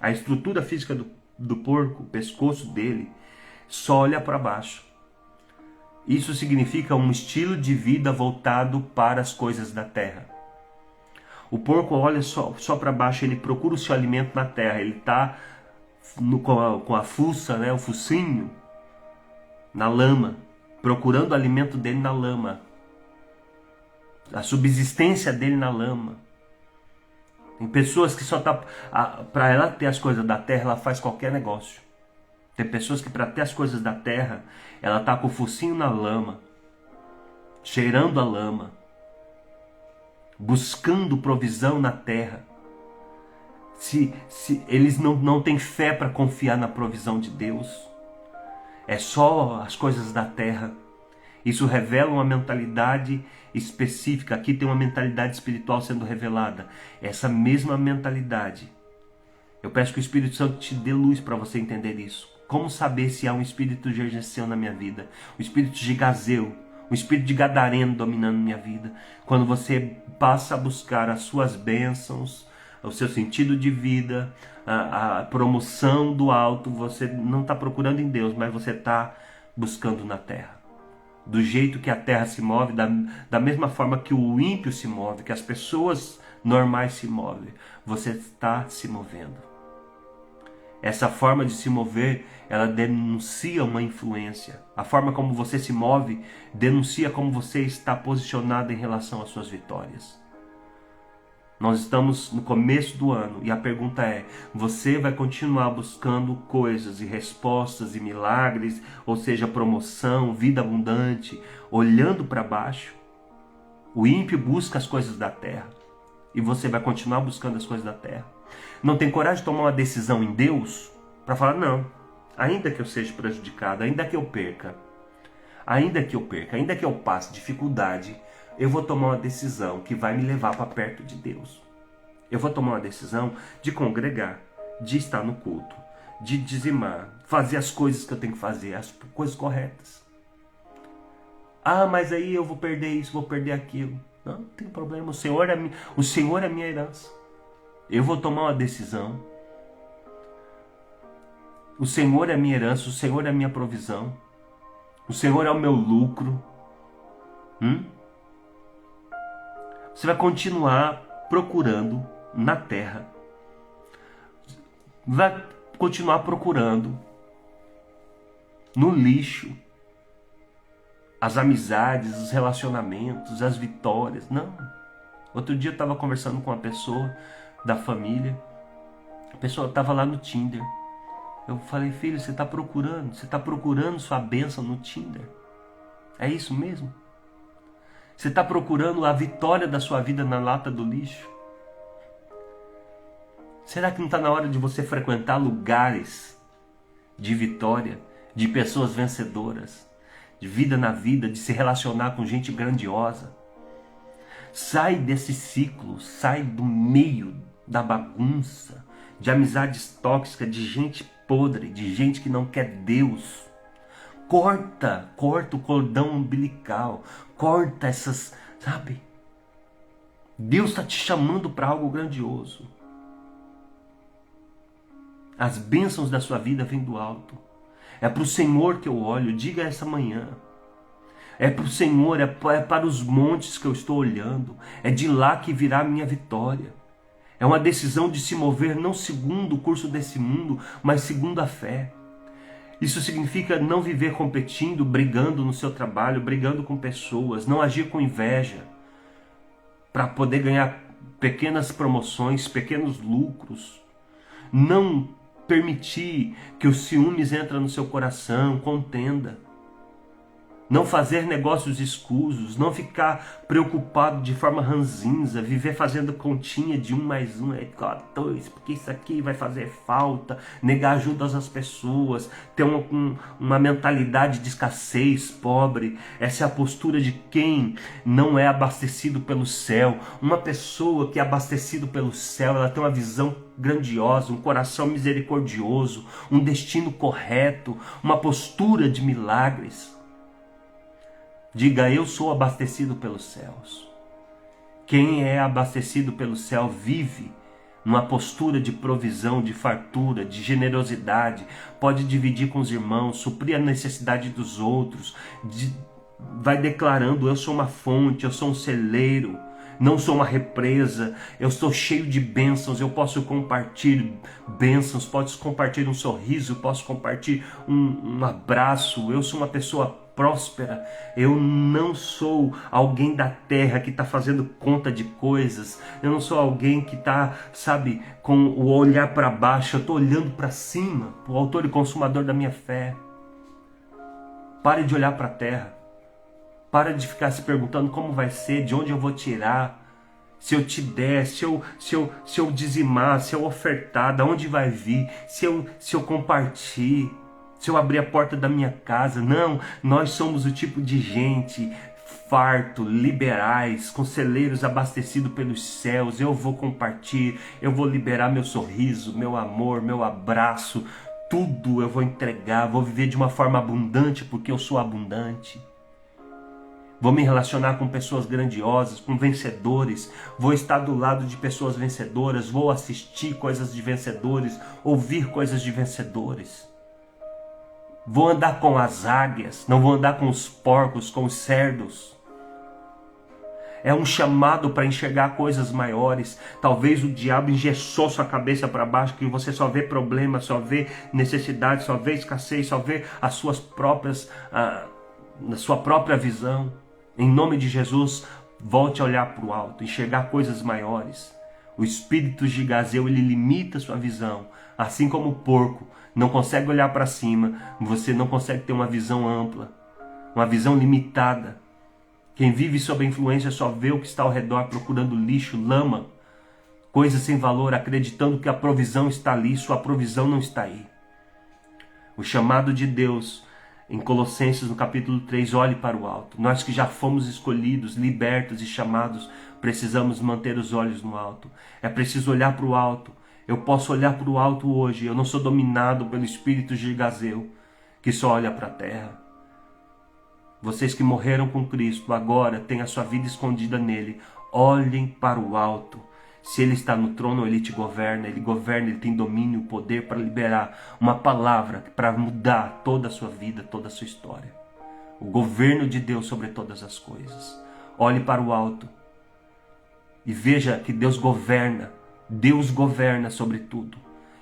A estrutura física do porco, o pescoço dele, só olha para baixo. Isso significa um estilo de vida voltado para as coisas da terra. O porco olha só para baixo, ele procura o seu alimento na terra. Ele está com a fuça, o focinho, na lama, procurando o alimento dele na lama. A subsistência dele na lama. Tem pessoas que só para ela ter as coisas da terra, ela faz qualquer negócio. Tem pessoas que para ter as coisas da terra, ela está com o focinho na lama, cheirando a lama, buscando provisão na terra. Se eles não têm fé para confiar na provisão de Deus, é só as coisas da terra. Isso revela uma mentalidade específica. Aqui tem uma mentalidade espiritual sendo revelada. Essa mesma mentalidade. Eu peço que o Espírito Santo te dê luz para você entender isso. Como saber se há um espírito gergeseu na minha vida? Um espírito de gazeu, um espírito de gadareno dominando minha vida. Quando você passa a buscar as suas bênçãos, o seu sentido de vida, a promoção do alto, você não está procurando em Deus, mas você está buscando na terra. Do jeito que a terra se move, da mesma forma que o ímpio se move, que as pessoas normais se movem, você está se movendo. Essa forma de se mover, ela denuncia uma influência. A forma como você se move denuncia como você está posicionado em relação às suas vitórias. Nós estamos no começo do ano e a pergunta é: você vai continuar buscando coisas e respostas e milagres, ou seja, promoção, vida abundante, olhando para baixo? O ímpio busca as coisas da terra e você vai continuar buscando as coisas da terra. Não tem coragem de tomar uma decisão em Deus para falar: não, ainda que eu seja prejudicado, ainda que eu perca, ainda que eu passe dificuldade, eu vou tomar uma decisão que vai me levar para perto de Deus. Eu vou tomar uma decisão de congregar, de estar no culto, de dizimar, fazer as coisas que eu tenho que fazer, as coisas corretas. Ah, mas aí eu vou perder isso, vou perder aquilo. Não tem problema, o Senhor é minha herança. Eu vou tomar uma decisão. O Senhor é minha herança, o Senhor é minha provisão. O Senhor é o meu lucro. Você vai continuar procurando na terra. Vai continuar procurando no lixo as amizades, os relacionamentos, as vitórias. Não. Outro dia eu estava conversando com uma pessoa da família. A pessoa estava lá no Tinder. Eu falei: filho, você está procurando sua bênção no Tinder? É isso mesmo? Você está procurando a vitória da sua vida na lata do lixo? Será que não está na hora de você frequentar lugares de vitória, de pessoas vencedoras, de vida na vida, de se relacionar com gente grandiosa? Sai desse ciclo, sai do meio da bagunça, de amizades tóxicas, de gente podre, de gente que não quer Deus. Corta o cordão umbilical, corta essas, sabe? Deus está te chamando para algo grandioso. As bênçãos da sua vida vêm do alto. É para o Senhor que eu olho. Diga essa manhã: É para o Senhor, é para os montes que eu estou olhando. É de lá que virá a minha vitória. É uma decisão de se mover não segundo o curso desse mundo, mas segundo a fé. Isso significa não viver competindo, brigando no seu trabalho, brigando com pessoas, não agir com inveja para poder ganhar pequenas promoções, pequenos lucros. Não permitir que os ciúmes entrem no seu coração, contenda. Não fazer negócios escusos, não ficar preocupado de forma ranzinza, viver fazendo continha de 1 mais 1 é igual a 2, porque isso aqui vai fazer falta, negar ajuda às pessoas, ter uma mentalidade de escassez, pobre. Essa é a postura de quem não é abastecido pelo céu. Uma pessoa que é abastecido pelo céu, ela tem uma visão grandiosa, um coração misericordioso, um destino correto, uma postura de milagres. Diga, eu sou abastecido pelos céus. Quem é abastecido pelo céu vive numa postura de provisão, de fartura, de generosidade, pode dividir com os irmãos, suprir a necessidade dos outros, vai declarando, eu sou uma fonte, eu sou um celeiro, não sou uma represa, eu estou cheio de bênçãos, eu posso compartilhar bênçãos, posso compartilhar um sorriso, posso compartilhar um abraço, eu sou uma pessoa próspera, eu não sou alguém da terra que está fazendo conta de coisas, eu não sou alguém que está, sabe, com o olhar para baixo, eu estou olhando para cima, o autor e consumador da minha fé. Pare de olhar para a terra, pare de ficar se perguntando como vai ser, de onde eu vou tirar, se eu te der, se eu dizimar, se eu ofertar, de onde vai vir, se eu compartilhar, se eu abrir a porta da minha casa. Não, nós somos o tipo de gente farto, liberais, com celeiros abastecidos pelos céus. Eu vou compartilhar, eu vou liberar meu sorriso, meu amor, meu abraço, tudo eu vou entregar, vou viver de uma forma abundante porque eu sou abundante. Vou me relacionar com pessoas grandiosas, com vencedores. Vou estar do lado de pessoas vencedoras, vou assistir coisas de vencedores, ouvir coisas de vencedores. Vou andar com as águias, não vou andar com os porcos, com os cerdos. É um chamado para enxergar coisas maiores. Talvez o diabo engessou sua cabeça para baixo, que você só vê problemas, só vê necessidade, só vê escassez, só vê as suas próprias, na sua própria visão. Em nome de Jesus, volte a olhar para o alto, enxergar coisas maiores. O espírito de Gazeu, ele limita sua visão, assim como o porco não consegue olhar para cima, você não consegue ter uma visão ampla, uma visão limitada. Quem vive sob a influência só vê o que está ao redor, procurando lixo, lama, coisas sem valor, acreditando que a provisão está ali, sua provisão não está aí. O chamado de Deus, em Colossenses, no capítulo 3, olhe para o alto. Nós que já fomos escolhidos, libertos e chamados, precisamos manter os olhos no alto. É preciso olhar para o alto. Eu posso olhar para o alto hoje. Eu não sou dominado pelo espírito de Gazeu, que só olha para a terra. Vocês que morreram com Cristo, agora têm a sua vida escondida nele. Olhem para o alto. Se ele está no trono, ele te governa, ele tem domínio, poder para liberar uma palavra para mudar toda a sua vida, toda a sua história. O governo de Deus sobre todas as coisas. Olhe para o alto e veja que Deus governa. Deus governa sobre tudo.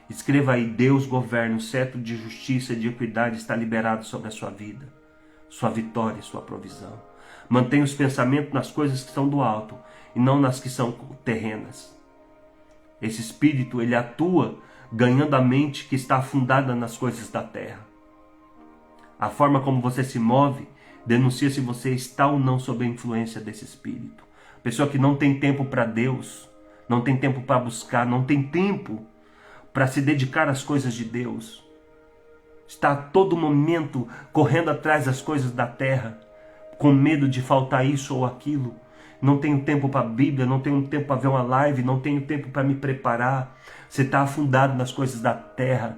Escreva aí, Deus governa, o cetro de justiça e de equidade está liberado sobre a sua vida, sua vitória e sua provisão. Mantenha os pensamentos nas coisas que são do alto e não nas que são terrenas. Esse espírito, ele atua ganhando a mente que está afundada nas coisas da terra. A forma como você se move denuncia se você está ou não sob a influência desse espírito. Pessoa que não tem tempo para Deus, não tem tempo para buscar, não tem tempo para se dedicar às coisas de Deus. Está a todo momento correndo atrás das coisas da terra, com medo de faltar isso ou aquilo. Não tenho tempo para a Bíblia, não tenho tempo para ver uma live, não tenho tempo para me preparar. Você está afundado nas coisas da terra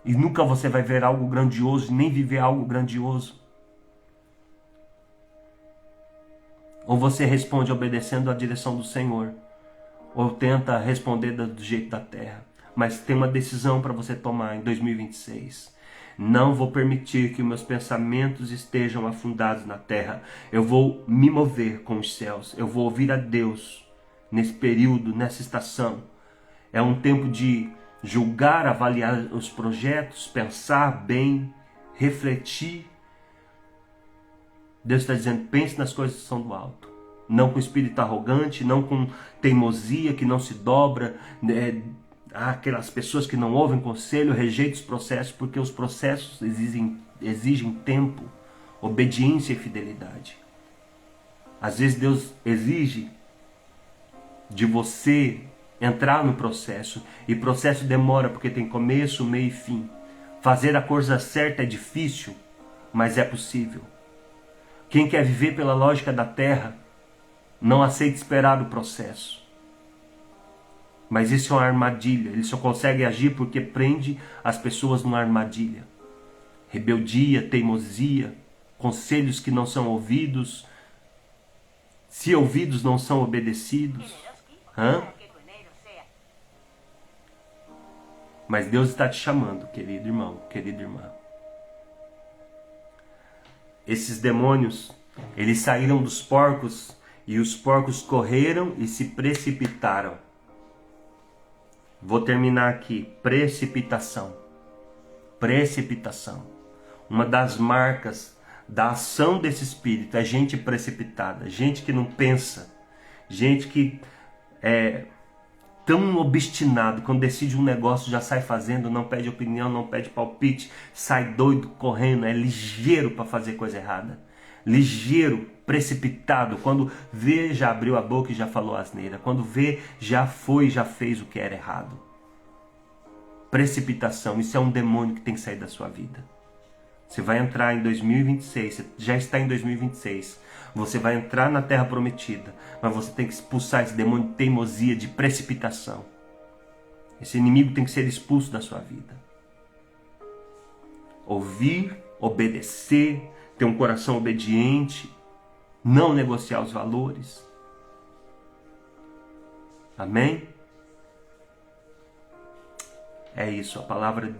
e nunca você vai ver algo grandioso, nem viver algo grandioso. Ou você responde obedecendo à direção do Senhor, ou tenta responder do jeito da terra. Mas tem uma decisão para você tomar em 2026. Não vou permitir que meus pensamentos estejam afundados na terra. Eu vou me mover com os céus. Eu vou ouvir a Deus nesse período, nessa estação. É um tempo de julgar, avaliar os projetos, pensar bem, refletir. Deus está dizendo, pense nas coisas que são do alto. Não com espírito arrogante, não com teimosia que não se dobra. Aquelas pessoas que não ouvem conselho, rejeitam os processos, porque os processos exigem tempo, obediência e fidelidade. Às vezes Deus exige de você entrar no processo, e o processo demora porque tem começo, meio e fim. Fazer a coisa certa é difícil, mas é possível. Quem quer viver pela lógica da terra, não aceita esperar o processo. Mas isso é uma armadilha. Ele só consegue agir porque prende as pessoas numa armadilha. Rebeldia, teimosia, conselhos que não são ouvidos. Se ouvidos, não são obedecidos. Mas Deus está te chamando, querido irmão, querida irmã. Esses demônios, eles saíram dos porcos e os porcos correram e se precipitaram. Vou terminar aqui. Precipitação. Precipitação. Uma das marcas da ação desse espírito é gente precipitada, gente que não pensa, gente que é tão obstinado, quando decide um negócio já sai fazendo, não pede opinião, não pede palpite, sai doido, correndo, é ligeiro para fazer coisa errada. Ligeiro, precipitado, quando vê já abriu a boca e já falou asneira, quando vê já foi, já fez o que era errado. Precipitação, isso é um demônio que tem que sair da sua vida. Você vai entrar em 2026, você já está em 2026, você vai entrar na terra prometida, mas você tem que expulsar esse demônio de teimosia, de precipitação. Esse inimigo tem que ser expulso da sua vida. Ouvir, obedecer, ter um coração obediente, não negociar os valores. Amém? É isso, a palavra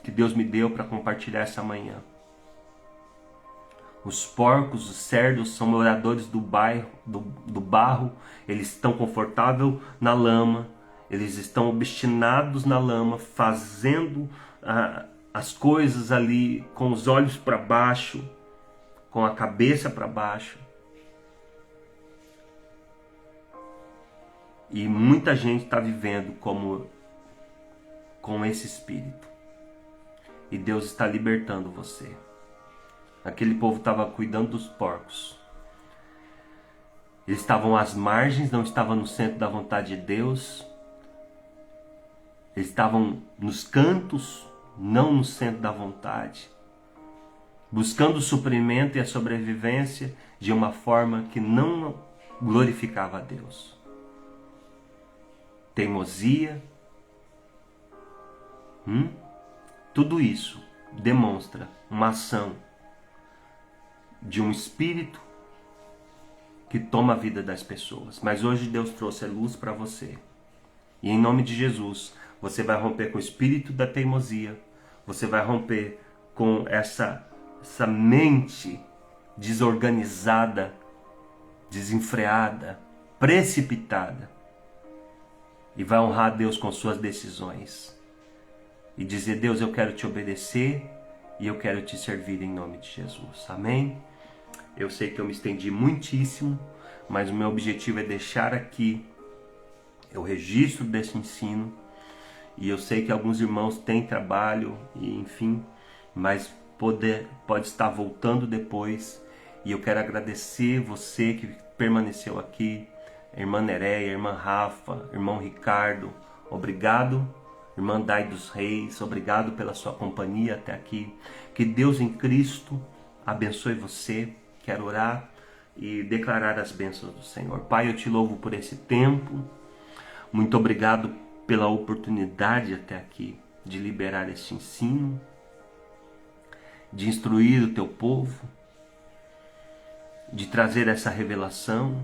que Deus me deu para compartilhar essa manhã. Os porcos, os cerdos são moradores do barro, eles estão confortáveis na lama, eles estão obstinados na lama, fazendo as coisas ali com os olhos para baixo, com a cabeça para baixo. E muita gente está vivendo com esse espírito. E Deus está libertando você. Aquele povo estava cuidando dos porcos. Eles estavam às margens, não estavam no centro da vontade de Deus. Eles estavam nos cantos, não no centro da vontade. Buscando o suprimento e a sobrevivência de uma forma que não glorificava a Deus. Teimosia. Tudo isso demonstra uma ação de um espírito que toma a vida das pessoas. Mas hoje Deus trouxe a luz para você. E em nome de Jesus, você vai romper com o espírito da teimosia. Você vai romper com essa mente desorganizada, desenfreada, precipitada. E vai honrar a Deus com suas decisões. E dizer, Deus, eu quero te obedecer e eu quero te servir em nome de Jesus. Amém? Eu sei que eu me estendi muitíssimo, mas o meu objetivo é deixar aqui o registro desse ensino. E eu sei que alguns irmãos têm trabalho, e enfim, mas pode estar voltando depois. E eu quero agradecer você que permaneceu aqui, a irmã Nereia, a irmã Rafa, irmão Ricardo, obrigado. Irmã Dai dos Reis, obrigado pela sua companhia até aqui. Que Deus em Cristo abençoe você. Quero orar e declarar as bênçãos do Senhor. Pai, eu te louvo por esse tempo. Muito obrigado pela oportunidade até aqui de liberar este ensino, de instruir o teu povo, de trazer essa revelação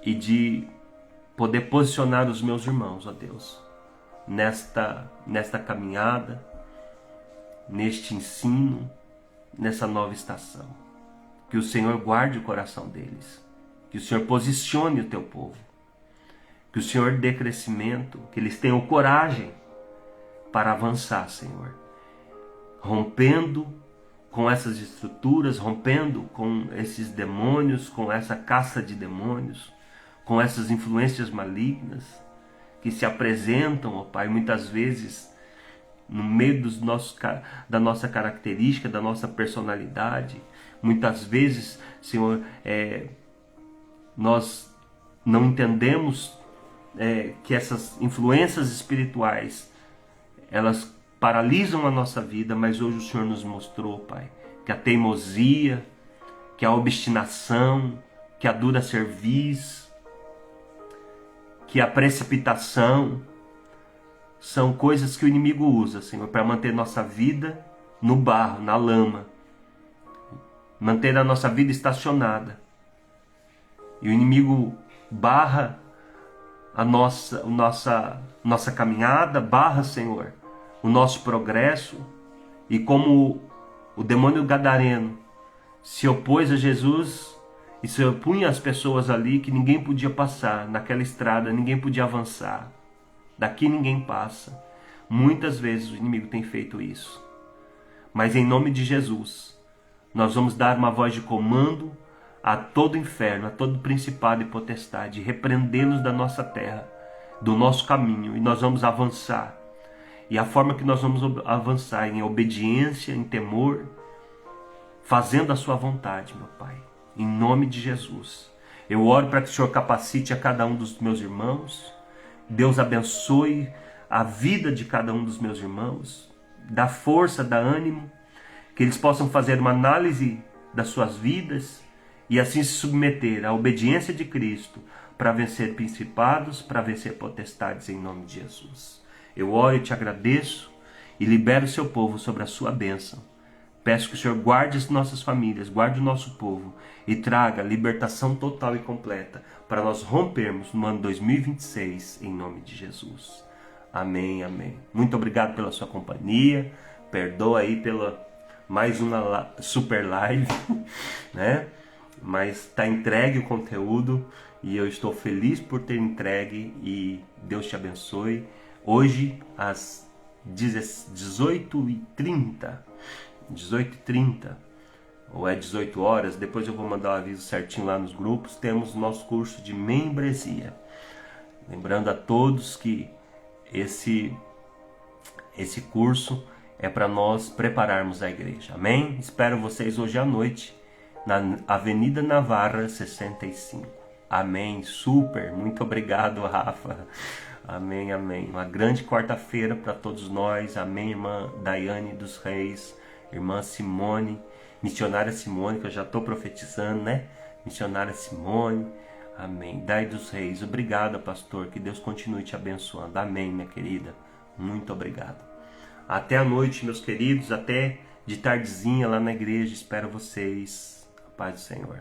e de poder posicionar os meus irmãos, ó Deus, nesta caminhada neste ensino, nessa nova estação. Que o Senhor guarde o coração deles. Que o Senhor posicione o teu povo. Que o Senhor dê crescimento, que eles tenham coragem para avançar, Senhor. Rompendo com essas estruturas, rompendo com esses demônios, com essa caça de demônios, com essas influências malignas que se apresentam, ó Pai, muitas vezes no meio da nossa característica, da nossa personalidade. Muitas vezes, Senhor, nós não entendemos que essas influências espirituais, elas paralisam a nossa vida, mas hoje o Senhor nos mostrou, Pai, que a teimosia, que a obstinação, que a dura cerviz, que a precipitação, são coisas que o inimigo usa, Senhor, para manter nossa vida no barro, na lama, manter a nossa vida estacionada. E o inimigo barra a nossa caminhada, barra, Senhor, o nosso progresso. E como o demônio gadareno se opôs a Jesus e se opunha às pessoas ali, que ninguém podia passar naquela estrada, ninguém podia avançar, daqui ninguém passa. Muitas vezes o inimigo tem feito isso, mas em nome de Jesus nós vamos dar uma voz de comando a todo inferno, a todo principado e potestade, repreendê-los da nossa terra, do nosso caminho, e nós vamos avançar. E a forma que nós vamos avançar em obediência, em temor, fazendo a sua vontade, meu Pai, em nome de Jesus. Eu oro para que o Senhor capacite a cada um dos meus irmãos. Deus abençoe a vida de cada um dos meus irmãos, dá força, dá ânimo, que eles possam fazer uma análise das suas vidas e assim se submeter à obediência de Cristo para vencer principados, para vencer potestades, em nome de Jesus. Eu oro e te agradeço e libero o seu povo sobre a sua bênção. Peço que o Senhor guarde as nossas famílias, guarde o nosso povo e traga libertação total e completa para nós rompermos no ano 2026, em nome de Jesus. Amém, amém. Muito obrigado pela sua companhia. Perdoa aí pela mais uma super live, né? Mas está entregue o conteúdo e eu estou feliz por ter entregue e Deus te abençoe. Hoje, às 18h30, ou é 18 horas, depois eu vou mandar o aviso certinho lá nos grupos, temos nosso curso de membresia. Lembrando a todos que esse curso é para nós prepararmos a igreja. Amém? Espero vocês hoje à noite, na Avenida Navarra 65. Amém? Super! Muito obrigado, Rafa. Amém, amém. Uma grande quarta-feira para todos nós. Amém, irmã Daiane dos Reis, irmã Simone, missionária Simone, que eu já estou profetizando, né? Missionária Simone. Amém. Dai dos Reis, obrigado, pastor. Que Deus continue te abençoando. Amém, minha querida. Muito obrigado. Até a noite, meus queridos. Até de tardezinha lá na igreja. Espero vocês. A paz do Senhor.